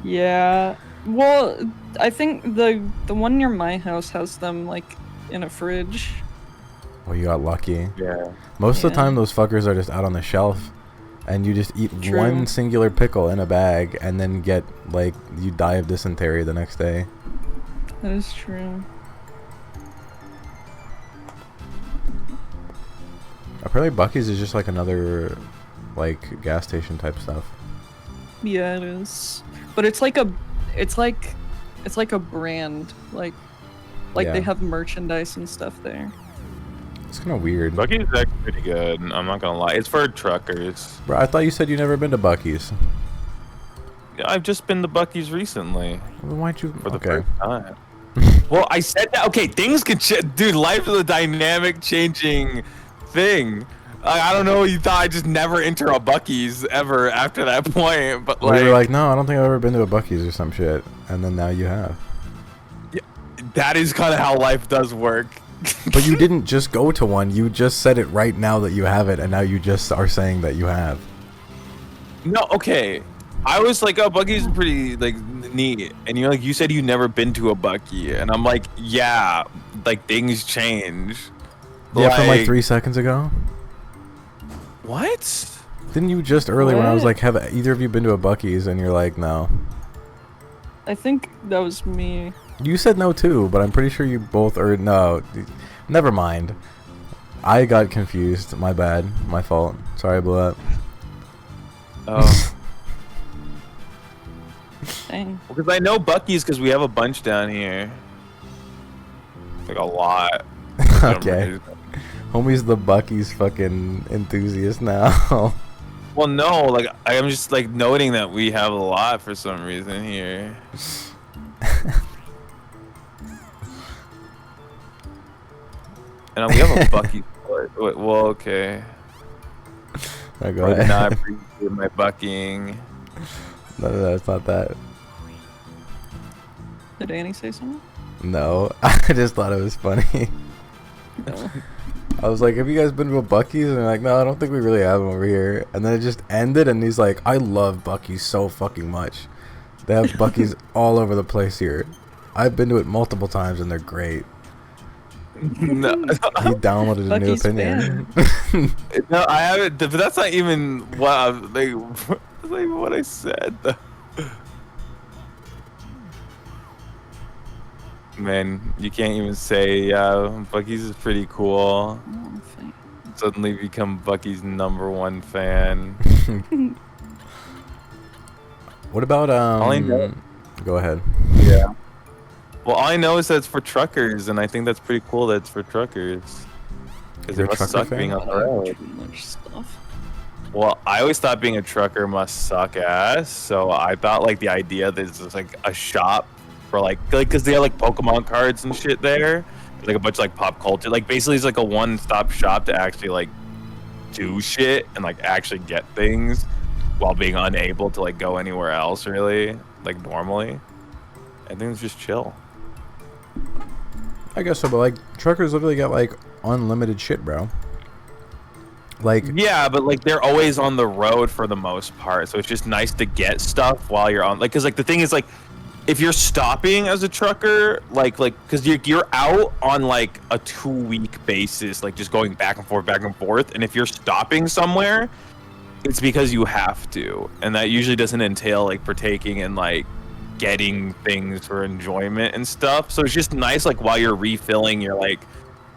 Yeah. Well, I think the one near my house has them like in a fridge. Well, you got lucky. Yeah. Most of the Yeah. time, those fuckers are just out on the shelf, and you just eat True. one singular pickle in a bag, and then get like you die of dysentery the next day. That is true. Apparently, Buc-ee's is just like another like gas station type stuff. Yeah, it is. But it's like a brand. Like Yeah. they have merchandise and stuff there. It's kind of weird. Buc-ee's is actually pretty good. I'm not gonna lie. It's for truckers. Bro, I thought you said you never been to Buc-ee's. Yeah, I've just been to Buc-ee's recently Well, why'd you? for the Okay. first time. Well, I said that. Okay, things can change. Dude, life is a dynamic, changing thing. I don't know. You thought I just never enter a Buc-ee's ever after that point, but Well, you were like, no, I don't think I've ever been to a Buc-ee's or some shit, and then now you have. that is kind of how life does work. But you didn't just go to one. You just said it right now that you have it, and now you just are saying that you have. No, okay. I was like, oh, Buc-ee's is pretty like neat, and you're like, you said you never been to a Buc-ee, and I'm like, yeah, like things change. Yeah, from like 3 seconds ago. What? Didn't you just earlier when I was What? like, have either of you been to a Buc-ee's? And you're like, no. I think that was me. You said no too, but I'm pretty sure you both or no. Never mind. I got confused. My bad. My fault. Sorry, I blew up. Oh, Dang. because I know Buc-ee's because we have a bunch down here. Like a lot. Okay. Homie's the Buc-ee's fucking enthusiast now. Well, no, like I'm just like noting that we have a lot for some reason here. And we have a Buc-ee's. Well, okay. No, go I did ahead. not appreciate my bucking. No, it's not that. Did Annie say something? No, I just thought it was funny. No. I was like, have you guys been to a Buc-ee's? And they're like, no, I don't think we really have them over here. And then it just ended, and he's like, I love Buc-ee's so fucking much. They have Buc-ee's all over the place here. I've been to it multiple times, and they're great. No, He downloaded a new Buc-ee's opinion. no, I haven't. But that's not even what I'm, like. That's not even what I said. Man, you can't even say Buc-ee's is pretty cool. Oh, thank- Suddenly become Buc-ee's #1 fan. What about All I know- Go ahead. Yeah. Well, all I know is that it's for truckers, and I think that's pretty cool that it's for truckers. Because You're it a must trucker suck fan? being on the I like road. too much stuff. Well, I always thought being a trucker must suck ass, so I thought like the idea that it's just like a shop for like because they have like Pokemon cards and shit there, like a bunch of like pop culture, like basically it's like a one-stop shop to actually like do shit and like actually get things while being unable to like go anywhere else really, like normally. I think it's just chill. I guess so, but like truckers literally got like unlimited shit, bro. Like Yeah, but like they're always on the road for the most part, so it's just nice to get stuff while you're on. Like, cause like the thing is like, if you're stopping as a trucker, like, cause you're out on like a 2-week basis, like just going back and forth, and if you're stopping somewhere, it's because you have to, and that usually doesn't entail like partaking in like getting things for enjoyment and stuff. So it's just nice, like while you're refilling your like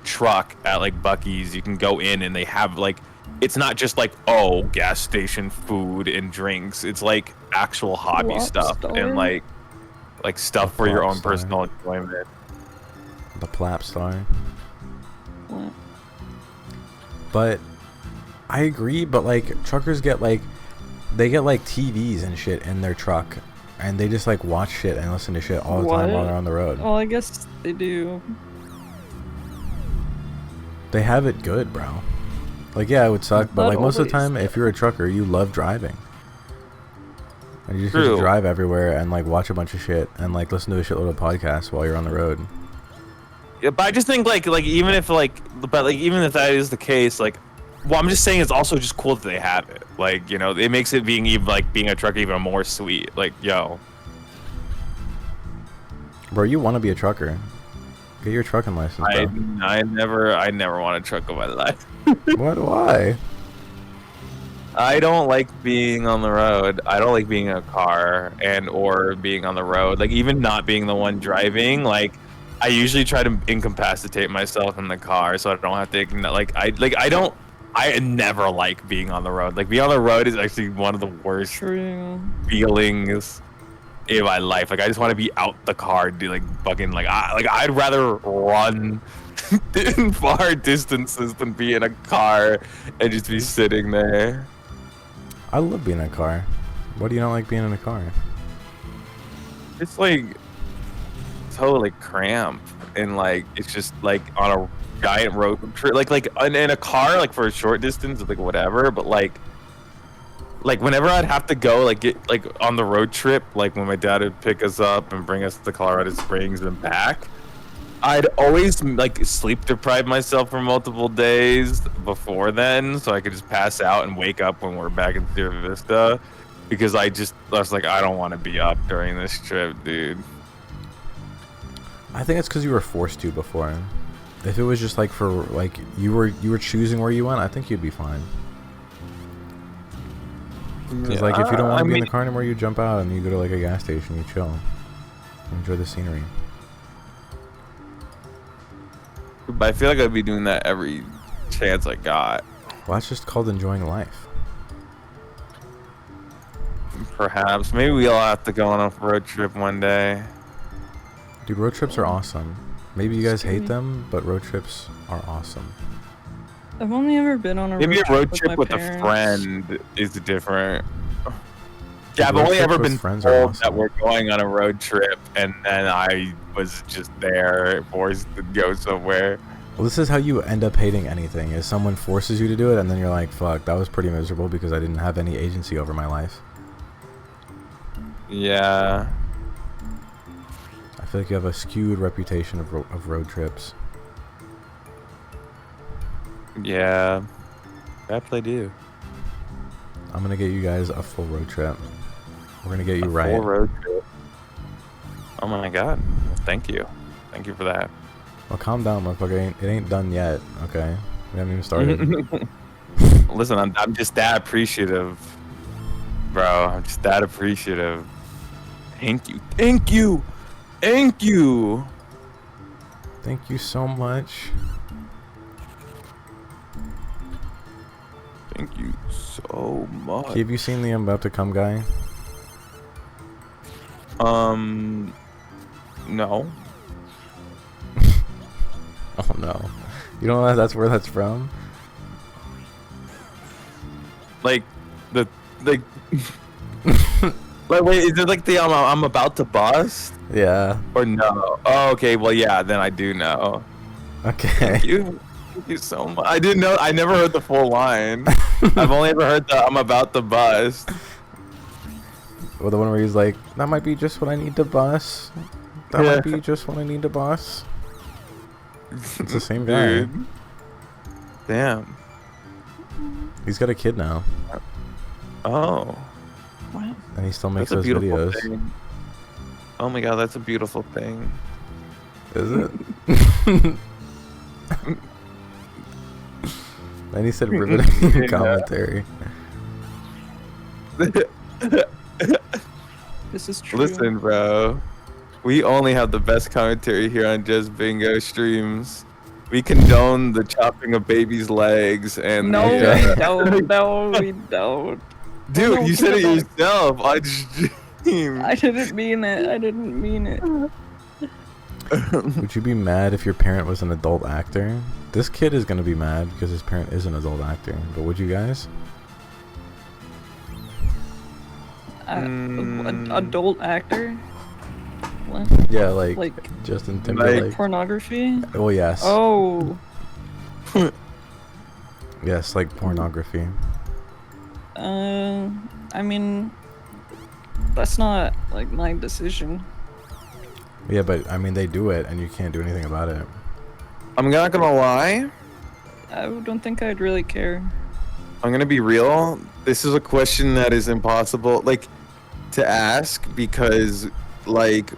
truck at like Buc-ee's, you can go in and they have like, it's not just like, oh, gas station food and drinks. It's like actual hobby Plop stuff Star? and like stuff for your Plop own Star. personal enjoyment. the Plap Star. What? But I agree, but like truckers get like they get like TVs and shit in their truck. and they just like watch shit and listen to shit all the time while What? they're on the road. Well, I guess they do. They have it good, bro. Like, yeah, it would suck, but Not like most of the always. time, if you're a trucker, you love driving. And you just get to True. drive everywhere and like watch a bunch of shit and like listen to a shitload of podcasts while you're on the road. Yeah, but I just think like even if even if that is the case, like, well, I'm just saying it's also just cool that they have it. Like, you know, it makes it being even like being a trucker even more sweet. Like, yo, Bro, you want to be a trucker. Get your trucking license, bro. I never want a truck in my life. What? Why? I don't like being on the road. I don't like being in a car and or being on the road. Like even not being the one driving. Like I usually try to incapacitate myself in the car so I don't have to. I never like being on the road. Like being on the road is actually one of the worst True. feelings in my life. Like I just want to be out the car, do like fucking I'd rather run in far distances than be in a car and just be sitting there. I love being in a car. Why do you not like being in a car? It's like totally cramped and like it's just like on a giant road trip, like in a car like for a short distance, like whatever. But like whenever I'd have to go like get like on the road trip, like when my dad would pick us up and bring us to Colorado Springs and back, I'd always like sleep deprive myself for multiple days before then, so I could just pass out and wake up when we're back in Sierra Vista, because I was like, I don't want to be up during this trip, dude. I think it's because you were forced to before. If it was just like for like you were choosing where you went, I think you'd be fine. Because like if you don't want to be in the car anymore, you jump out and you go to like a gas station, you chill, enjoy the scenery. But I feel like I'd be doing that every chance I got. Well, that's just called enjoying life. Perhaps. Maybe we'll have to go on a road trip one day. Dude, road trips are awesome. Maybe you guys hate Scary. them, but road trips are awesome. I've only ever been on a Maybe a road my trip with a parents. friend is different. Dude, Yeah, I've road only trips ever with been friends told are that awesome. we're going on a road trip, and then I was just there, forced to go somewhere. Well, this is how you end up hating anything, is someone forces you to do it, and then you're like, fuck, that was pretty miserable because I didn't have any agency over my life. Yeah. I feel like you have a skewed reputation of road trips. Yeah. Perhaps I do. I'm gonna get you guys a full road trip. We're gonna get you A right. full road trip. Oh my god. Thank you. Thank you for that. Well, calm down, motherfucker. It ain't done yet, okay? We haven't even started. Listen, I'm just that appreciative, bro. I'm just that appreciative. Thank you. Thank you. Thank you. Thank you so much. Thank you so much. Have you seen the I'm about to come guy? No. Oh no. You don't know that's where that's from? Like like wait, is it like the I'm about to bust Yeah. or no? Oh, okay. Well, yeah. Then I do know. Okay. Thank you so much. I didn't know. I never heard the full line. I've only ever heard the I'm about to bust. Well, the one where he's like, that might be just what I need to bust. That might be just what I need to bust. It's the same guy. Dude. Damn. He's got a kid now, Oh, Wow. and he still makes that's a those beautiful videos. thing. Oh my god, that's a beautiful thing. Is it? Then he said riveting Yeah. commentary. This is true. Listen, bro. We only have the best commentary here on Just Bingo streams. We condone the chopping of babies' legs and No, the, we don't. No, we don't. dude, No, you said it no. yourself on stream. I didn't mean it. I didn't mean it. Would you be mad if your parent was an adult actor? This kid is gonna be mad because his parent is an adult actor. But would you guys? An adult actor? What? Yeah, like, Like Justin Timberlake. pornography? Oh yes. Oh. Yes, like pornography. I mean, that's not like my decision. Yeah, but I mean they do it, and you can't do anything about it. I'm not gonna lie. I don't think I'd really care. I'm gonna be real. This is a question that is impossible, like, to ask because, like,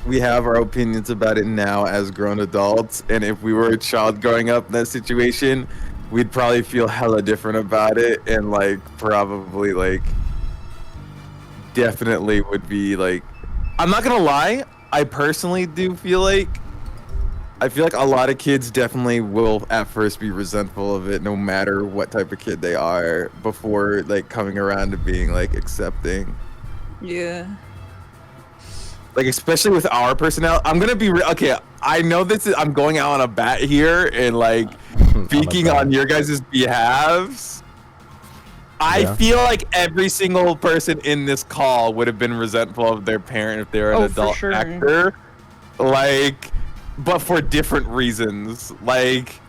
we have our opinions about it now as grown adults, and if we were a child growing up in that situation, we'd probably feel hella different about it, and like probably like definitely would be like. I'm not gonna lie. I personally do feel like. I feel like a lot of kids definitely will at first be resentful of it, no matter what type of kid they are, before like coming around to being like accepting. Yeah. Like especially with our personality. I'm gonna be okay. I know this is. I'm going out on a bat here, and like speaking on your guys' behalves. I feel like every single person in this call would have been resentful of their parent if they were an adult actor. Like. But for different reasons. Like,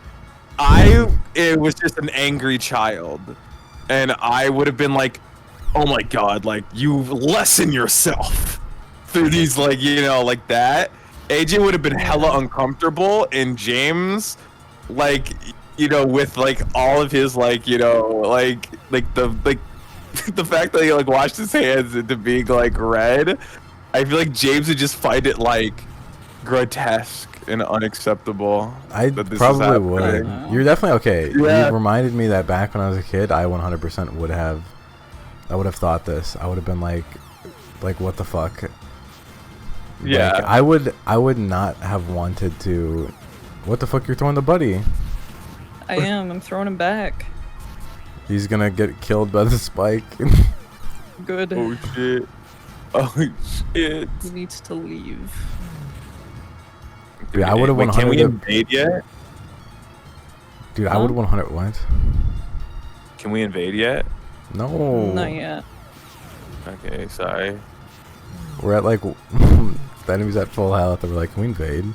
it was just an angry child. And I would have been like, oh my god, like, you lessen yourself through these, like, you know, like that. AJ would have been hella uncomfortable, and James, like, you know, with, like, all of his, like, you know, like, the fact that he, like, washed his hands into being, like, red, I feel like James would just find it, like, grotesque and unacceptable. I probably would. You're definitely okay. Yeah. You reminded me that back when I was a kid, I 100% would have. I would have thought this. I would have been like what the fuck. Yeah. Like, I would not have wanted to. What the fuck? You're throwing the buddy. I am. I'm throwing him back. He's gonna get killed by the spike. Good. Oh shit. Oh shit. He needs to leave. Dude, I would have 100. Can we invade yet? Dude, I would have 100. What? Can we invade yet? No. Not yet. Okay, sorry. We're at like the enemy's at full health, and we're like, can we invade?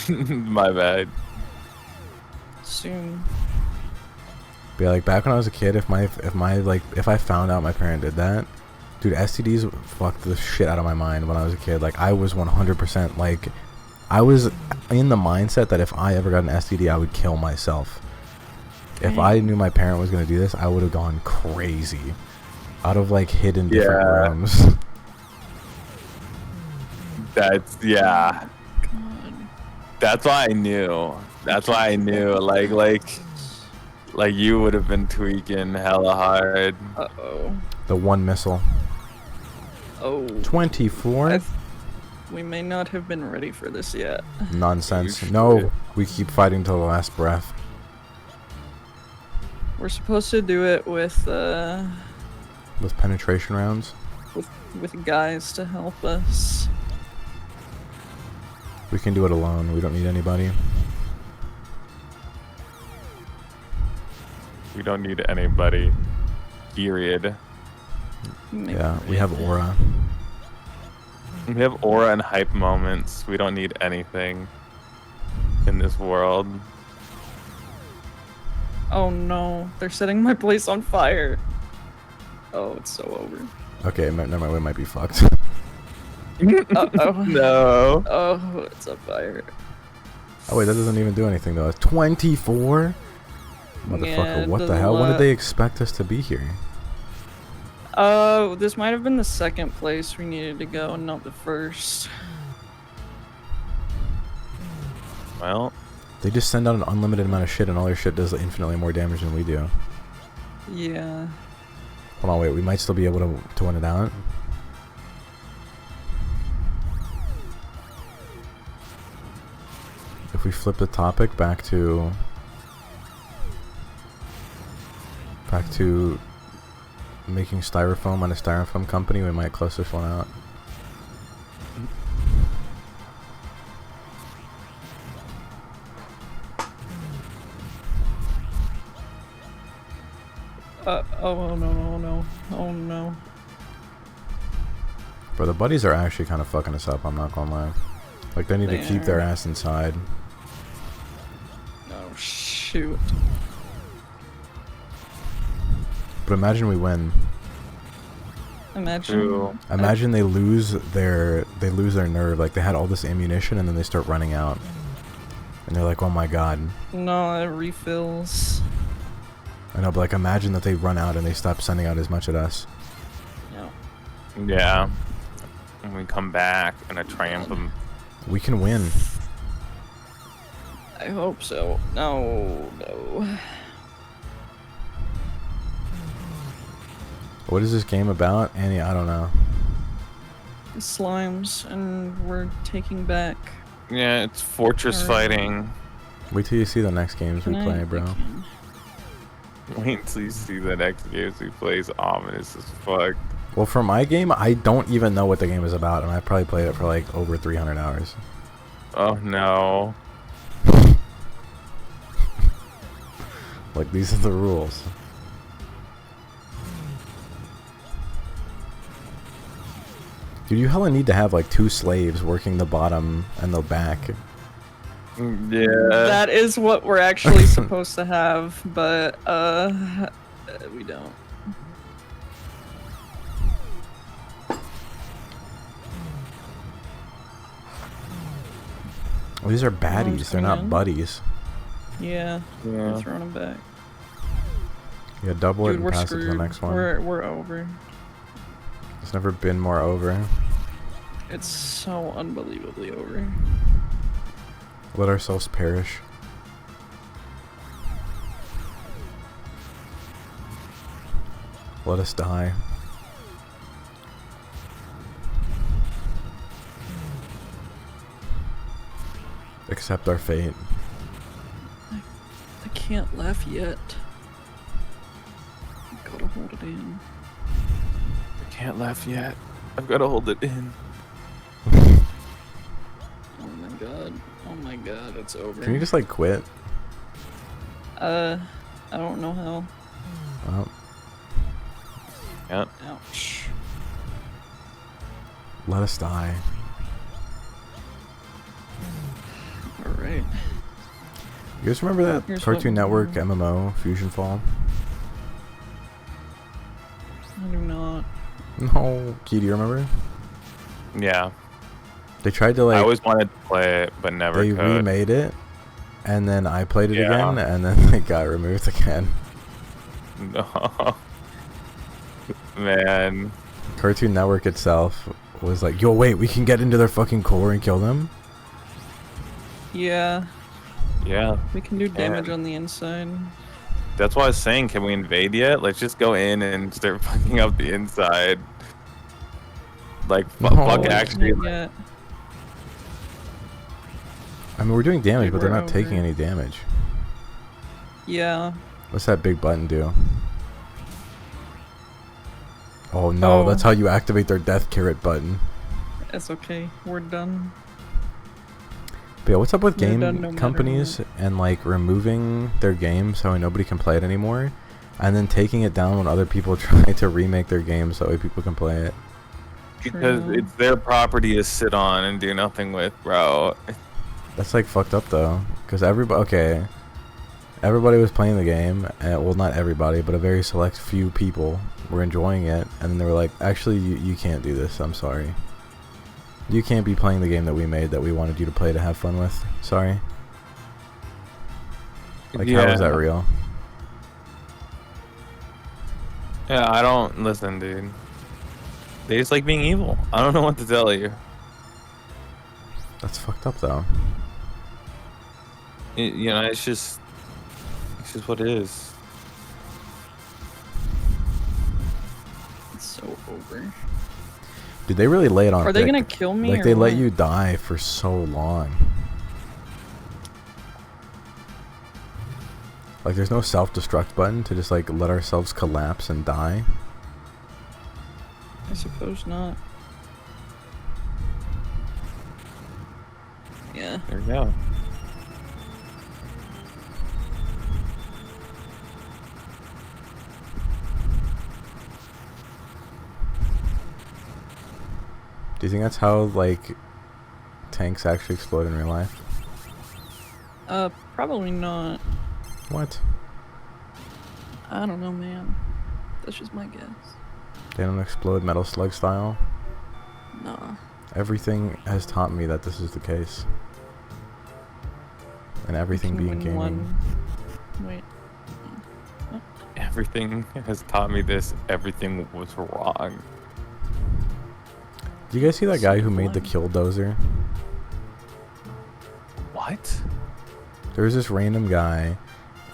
My bad. Soon. But yeah, like back when I was a kid, if I found out my parent did that, dude, STDs fucked the shit out of my mind when I was a kid. Like I was 100% like. I was in the mindset that if I ever got an STD, I would kill myself. If I knew my parent was going to do this, I would have gone crazy. Out of like hidden different rooms. That's, yeah. God. That's why I knew. That's why I knew. Like you would have been tweaking hella hard. Uh-oh. The one missile. Oh. 24? We may not have been ready for this yet. Nonsense. No, we keep fighting till the last breath. We're supposed to do it with penetration rounds? with guys to help us. We can do it alone. We don't need anybody. We don't need anybody. Period. Yeah, we have aura. We have aura and hype moments. We don't need anything in this world. Oh no, they're setting my place on fire. Oh, it's so over. Okay, never mind. We might be fucked. Uh-oh. No. Oh, it's on fire. Oh wait, that doesn't even do anything though. It's 24? Motherfucker, Yeah, what the hell? When did they expect us to be here? This might have been the second place we needed to go, and not the first. Well, they just send out an unlimited amount of shit, and all their shit does infinitely more damage than we do. Yeah. Hold on, wait. We might still be able to win it out. If we flip the topic back to making styrofoam on a styrofoam company, we might close this one out. Oh no. no. Oh no. But the buddies are actually kind of fucking us up, I'm not gonna lie. Like, they need to keep their ass inside. Oh shoot. But imagine we win. Imagine. True. Imagine they lose their nerve. Like, they had all this ammunition and then they start running out. And they're like, oh my god. No, it refills. I know, but like, imagine that they run out and they stop sending out as much at us. Yeah. Yeah. And we come back in a triumphant. We can win. I hope so. No, no. What is this game about? Annie, I don't know. Slimes, and we're taking back. Yeah, it's fortress Alright. fighting. Wait till you see the next games we Can I- play, I bro. can- Wait till you see the next games we play. Is ominous as fuck. Well, for my game, I don't even know what the game is about, and I probably played it for like over 300 hours. Oh no. Like, these are the rules. Dude, you hella need to have like 2 slaves working the bottom and the back. Yeah. That is what we're actually supposed to have, but we don't. Well, these are baddies, they're not coming in. buddies. Yeah, we're Yeah. throwing them back. Yeah, double it Dude, and we're pass it screwed. to the next one. We're over. It's never been more over. It's so unbelievably over. Let ourselves perish. Let us die. Accept our fate. I can't laugh yet. Gotta hold it in. I can't laugh yet. I've got to hold it in. Oh my god. Oh my god, it's over. Can you just like quit? I don't know how. Well, Yeah. Ouch. let us die. Alright. You guys remember that Here's Cartoon what- Network MMO, Fusion Fall? I do not. No. Key, do you remember? Yeah. They tried to like... I always wanted to play it, but never they could. remade it, and then I played it Yeah. again, and then it got removed again. No. Man. Cartoon Network itself was like, yo, wait, we can get into their fucking core and kill them? Yeah, Yeah. we can do damage Yeah. on the inside. That's why I was saying, can we invade yet? Let's just go in and start fucking up the inside. Like, fuck No. actually. Not yet. I mean, we're doing damage, Dude, but they're we're not taking over. any damage. Yeah. What's that big button do? Oh no, Oh. that's how you activate their death carrot button. It's okay. We're done. But yeah, what's up with We're game done no matter companies and like removing their game so nobody can play it anymore, and then taking it down when other people try to remake their game so that way people can play it? Because True. it's their property to sit on and do nothing with, bro. That's like fucked up though, because everybody was playing the game, and, well, not everybody, but a very select few people were enjoying it, and then they were like, actually, you can't do this, I'm sorry. You can't be playing the game that we made that we wanted you to play to have fun with. Sorry. Like, how is that real? Yeah, I don't listen, dude. They just like being evil. I don't know what to tell you. That's fucked up though. You know, it's just what it is. It's so over. Dude, they really lay it on Are they thick. gonna kill me? Like, or they let what? you die for so long. Like, there's no self-destruct button to just, like, let ourselves collapse and die. I suppose not. Yeah. There you go. Do you think that's how like tanks actually explode in real life? Probably not. What? I don't know, man. That's just my guess. They don't explode Metal Slug style? Nah. Everything has taught me that this is the case. And everything You can being win gaming. one. Wait. Everything has taught me this. Everything was wrong. Do you guys see that guy who So made the what? Killdozer? What? There was this random guy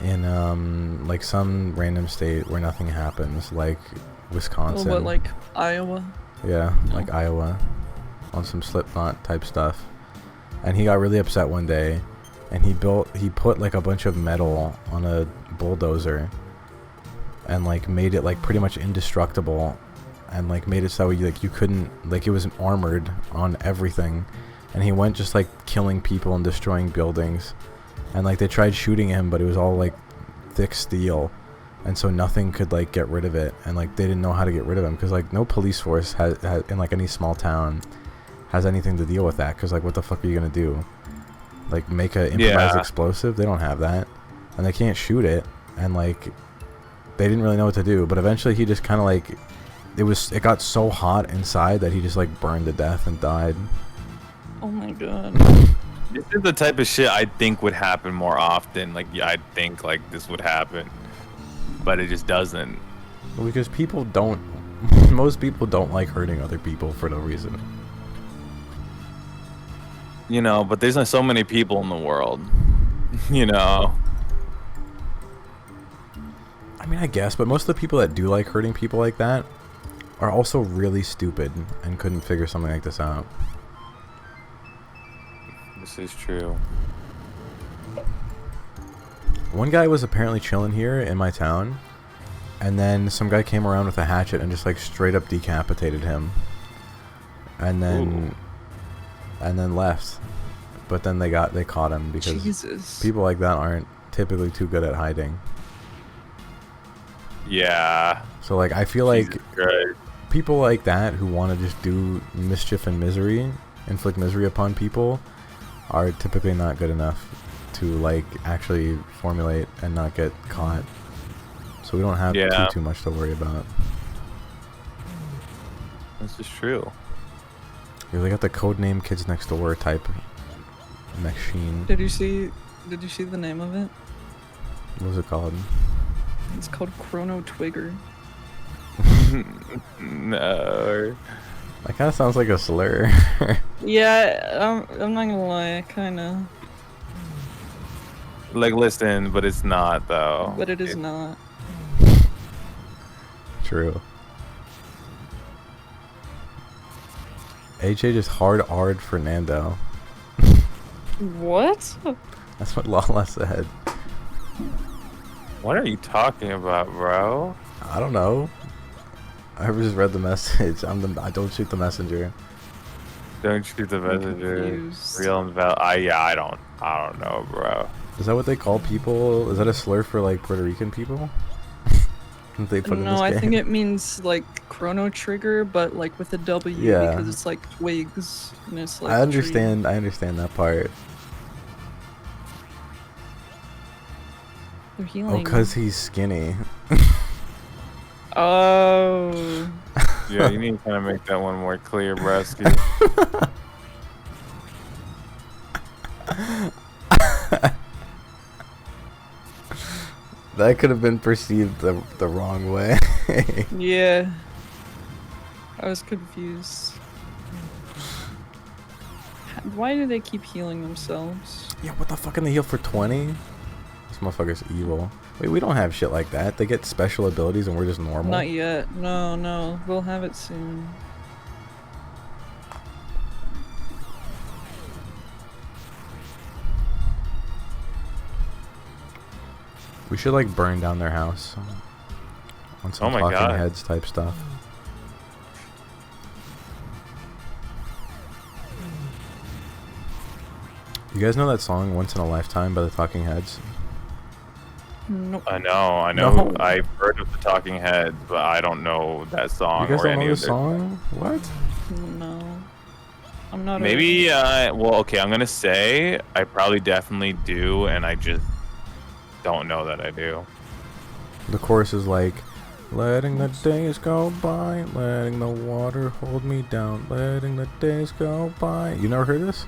in like some random state where nothing happens, like Oh, Wisconsin. what, like Iowa? Yeah, No. like Iowa, on some Slipknot type stuff. And he got really upset one day, and he put like a bunch of metal on a bulldozer, and like made it like pretty much indestructible, and like made it so you couldn't, like, it was armored on everything, and he went just like killing people and destroying buildings, and like they tried shooting him, but it was all like thick steel. And so nothing could like get rid of it, and like they didn't know how to get rid of him because like no police force has in like any small town has anything to deal with that, because like what the fuck are you gonna do? Like make a improvised Yeah. explosive? They don't have that, and they can't shoot it, and like they didn't really know what to do. But eventually he just kind of like it got so hot inside that he just like burned to death and died. Oh my god. This is the type of shit I think would happen more often. Like, yeah, I think like this would happen, but it just doesn't. Because people don't most people don't like hurting other people for no reason. You know, but there's not so many people in the world. You know. I mean, I guess, but most of the people that do like hurting people like that are also really stupid and couldn't figure something like this out. This is true. One guy was apparently chilling here in my town, and then some guy came around with a hatchet and just like straight up decapitated him. And then left. But then they caught him because Jesus. people like that aren't typically too good at hiding. Yeah. So like I feel like Jesus Christ. people like that who want to just do mischief and misery, inflict misery upon people, are typically not good enough to like actually formulate and not get caught. So we don't have Yeah. too much to worry about. This is true. Yeah, they got the codename Kids Next Door type machine. Did you see the name of it? What was it called? It's called Chrono Twigger. No. That kind of sounds like a slur. Yeah, I'm not gonna lie, kinda. Like, listen, but it's not though. But it is not. True. AJ just hard Fernando. What? That's what Lala said. What are you talking about, bro? I don't know. I just read the message. I don't shoot the messenger. Don't shoot the I'm messenger. confused. Real and val. I don't know, bro. Is that what they call people? Is that a slur for like Puerto Rican people? They put in No, this I game? think it means like Chrono Trigger, but like with a W Yeah. because it's like twigs and it's like I a understand that part. tree. They're Oh, healing. cause he's skinny. Oh. Yeah, you need to kind of make that one more clear, Brasky. That could have been perceived the wrong way. Yeah. I was confused. Why do they keep healing themselves? Yeah, what the fuck can they heal for 20? This motherfucker's evil. Wait, we don't have shit like that. They get special abilities and we're just normal. Not yet. No. We'll have it soon. We should like burn down their house. On some Oh my talking God. heads type stuff. You guys know that song "Once in a Lifetime" by the Talking Heads? Nope. I know. No. I've heard of the Talking Heads, but I don't know that song. You guys or don't any know the of their- song? What? No. I'm not. Maybe. Well, okay. I'm gonna say I probably definitely do, and I just don't know that I do. The chorus is like, letting the days go by, letting the water hold me down, letting the days go by. You never heard this?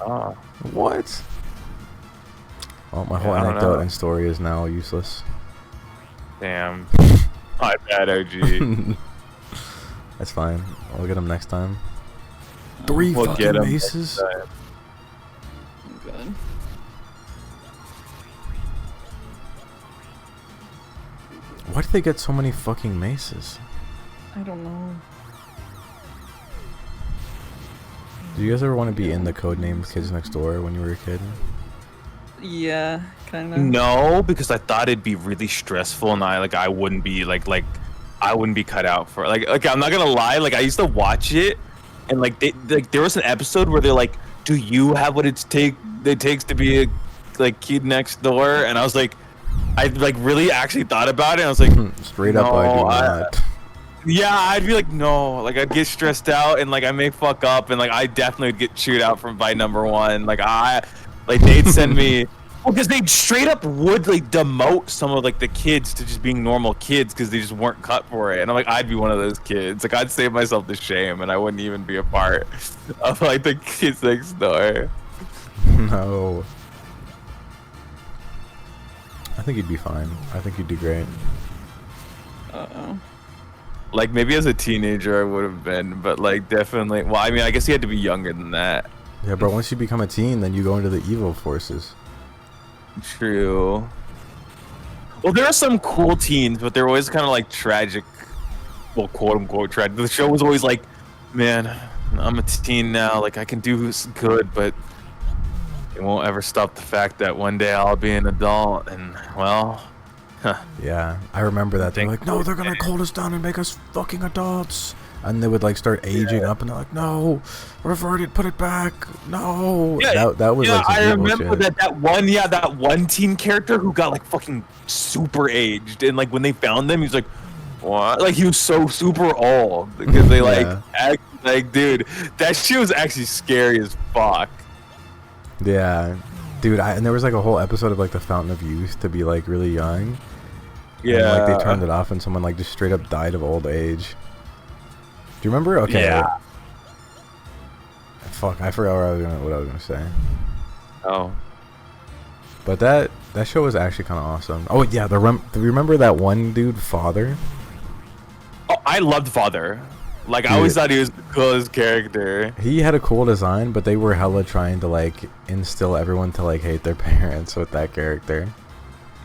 Ah. What? Well, my Yeah, whole I don't anecdote know. and story is now useless. Damn. My bad, OG. That's fine. I'll get him next time. 3 We'll fucking get him. maces? I'm good. Why did they get so many fucking maces? I don't know. Do you guys ever want to be in the codename Kids Next Door when you were a kid? Yeah, kind of. No, because I thought it'd be really stressful, and I wouldn't be I wouldn't be cut out for it. Like I'm not gonna lie, like I used to watch it, and like there was an episode where they're like, "Do you have what it takes to be a kid next door?" And I was like, I like really actually thought about it. And I was like, Straight up, I do No, not. yeah, I'd be like, no, like I'd get stressed out, and like I may fuck up, and like I definitely would get chewed out from by number one. Like they'd send me, well, because they straight up would like demote some of like the kids to just being normal kids because they just weren't cut for it. And I'm like, I'd be one of those kids. Like I'd save myself the shame, and I wouldn't even be a part of like the kids next door. No. I think you'd be fine. I think you'd do great. Uh-oh. Like maybe as a teenager I would have been, but like definitely. Well, I mean, I guess you had to be younger than that. Yeah, but once you become a teen, then you go into the evil forces. True. Well, there are some cool teens, but they're always kind of like tragic. Well, quote unquote tragic. The show was always like, man, I'm a teen now. Like I can do good, but it won't ever stop the fact that one day I'll be an adult. And well, Yeah, I remember that. They're like, no, they're gonna hold us down and make us fucking adults. And they would like start aging up, and they're like, no, revert it, put it back, no. Yeah, that was like some I evil remember shit. that one teen character who got like fucking super aged, and like when they found them, he's like, what? Like he was so super old because they like Yeah. act like, dude, that shit was actually scary as fuck. Yeah, dude. And there was like a whole episode of like the Fountain of Youth to be like really young. Yeah, And, like they turned it off, and someone like just straight up died of old age. Do you remember? Okay. Yeah. Fuck, I forgot what I was gonna say. Oh, But that show was actually kind of awesome. Oh yeah, remember that one dude, Father? oh, I loved Father. Like I Dude. always thought he was the coolest character. He had a cool design, but they were hella trying to like instill everyone to like hate their parents with that character.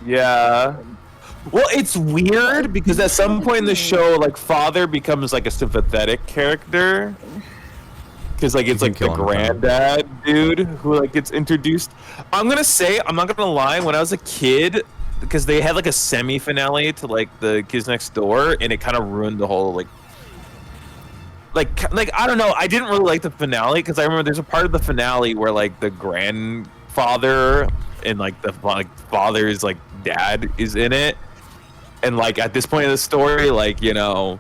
Yeah. Well, it's weird because at some point in the show, like Father becomes like a sympathetic character. Because like it's You like can the kill him, granddad dude who like gets introduced. I'm gonna say, I'm not gonna lie, when I was a kid, because they had like a semi-finale to like the Kids Next Door, and it kind of ruined the whole like I don't know. I didn't really like the finale because I remember there's a part of the finale where like the grandfather and like the father's like dad is in it, and like at this point in the story, like you know,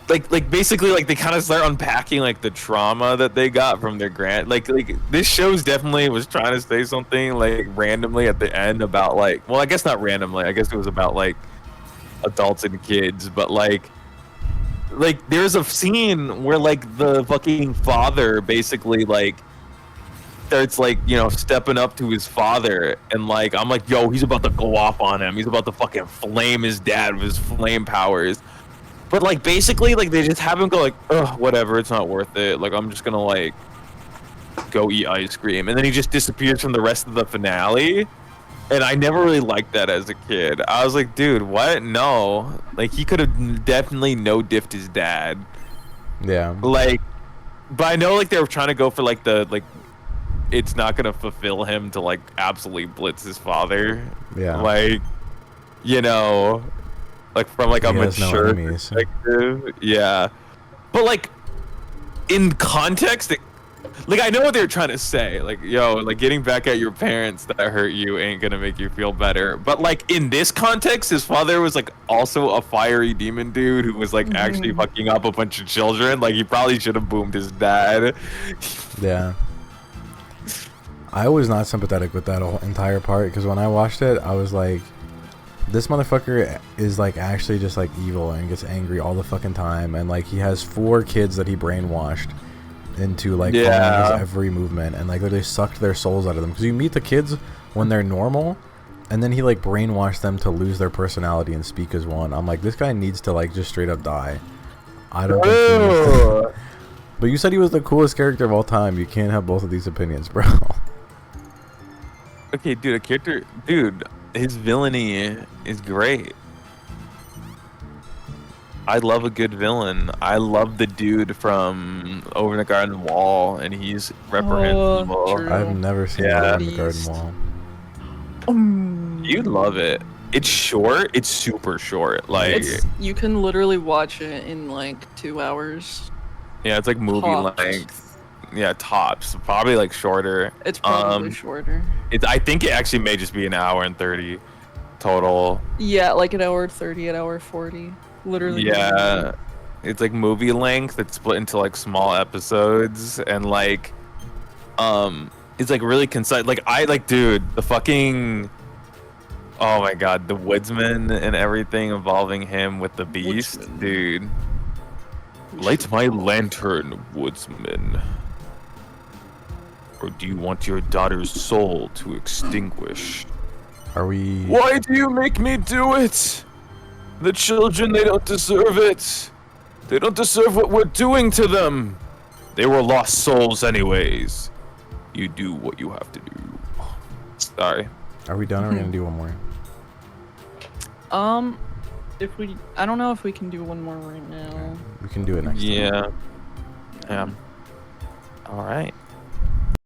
like basically like they kind of start unpacking like the trauma that they got from their like this show's definitely was trying to say something like randomly at the end about like, well, I guess not randomly, I guess it was about like adults and kids, but like there's a scene where like the fucking father basically like starts like, you know, stepping up to his father, and like I'm like, yo, he's about to go off on him, he's about to fucking flame his dad with his flame powers. But like basically like they just have him go like, ugh, whatever, it's not worth it, like I'm just gonna like go eat ice cream, and then he just disappears from the rest of the finale. And I never really liked that as a kid. I was like, dude, what? No. Like, he could have definitely no-diffed his dad. Yeah. Like, but I know, like, they were trying to go for, like, the, like, it's not going to fulfill him to, like, absolutely blitz his father. Yeah. Like, you know, like, from, like, a He has no mature enemies. perspective. Yeah. But, like, in context, Like, I know what they're trying to say. Like, yo, like getting back at your parents that hurt you ain't gonna make you feel better. But like in this context, his father was like also a fiery demon dude who was like actually fucking up a bunch of children. Like he probably should have boomed his dad. Yeah. I was not sympathetic with that whole entire part because when I watched it, I was like, this motherfucker is like actually just like evil and gets angry all the fucking time, and like he has 4 kids that he brainwashed into like following his every movement, and like literally sucked their souls out of them. Because you meet the kids when they're normal, and then he like brainwashed them to lose their personality and speak as one. I'm like, this guy needs to like just straight up die. I don't think he needs to. But you said he was the coolest character of all time. You can't have both of these opinions, bro. Okay, dude, a character, dude, his villainy is great. I love a good villain. I love the dude from Over the Garden Wall, and he's reprehensible. True. I've never seen Yeah. Over the Garden Wall. You'd love it. It's short. It's super short. Like, You can literally watch it in like 2 hours. yeah, it's like movie Tops. length. Yeah, tops. Probably like shorter. It's probably shorter. I think it actually may just be an hour and 30 total. Yeah, like an hour 30, an hour 40. Literally. Yeah, it's like movie length. It's split into like small episodes, and like, it's like really concise. Like I like, dude, the fucking, oh my god, the woodsman and everything involving him with the beast, Woodsman. dude. Light my lantern, woodsman. Or do you want your daughter's soul to extinguish? Are we? Why do you make me do it? The children, they don't deserve it. They don't deserve what we're doing to them. They were lost souls anyways. You do what you have to do. Sorry. Are we done? Or are we gonna do one more? I don't know if we can do one more right now. We can do it next time. Yeah. Yeah. All right.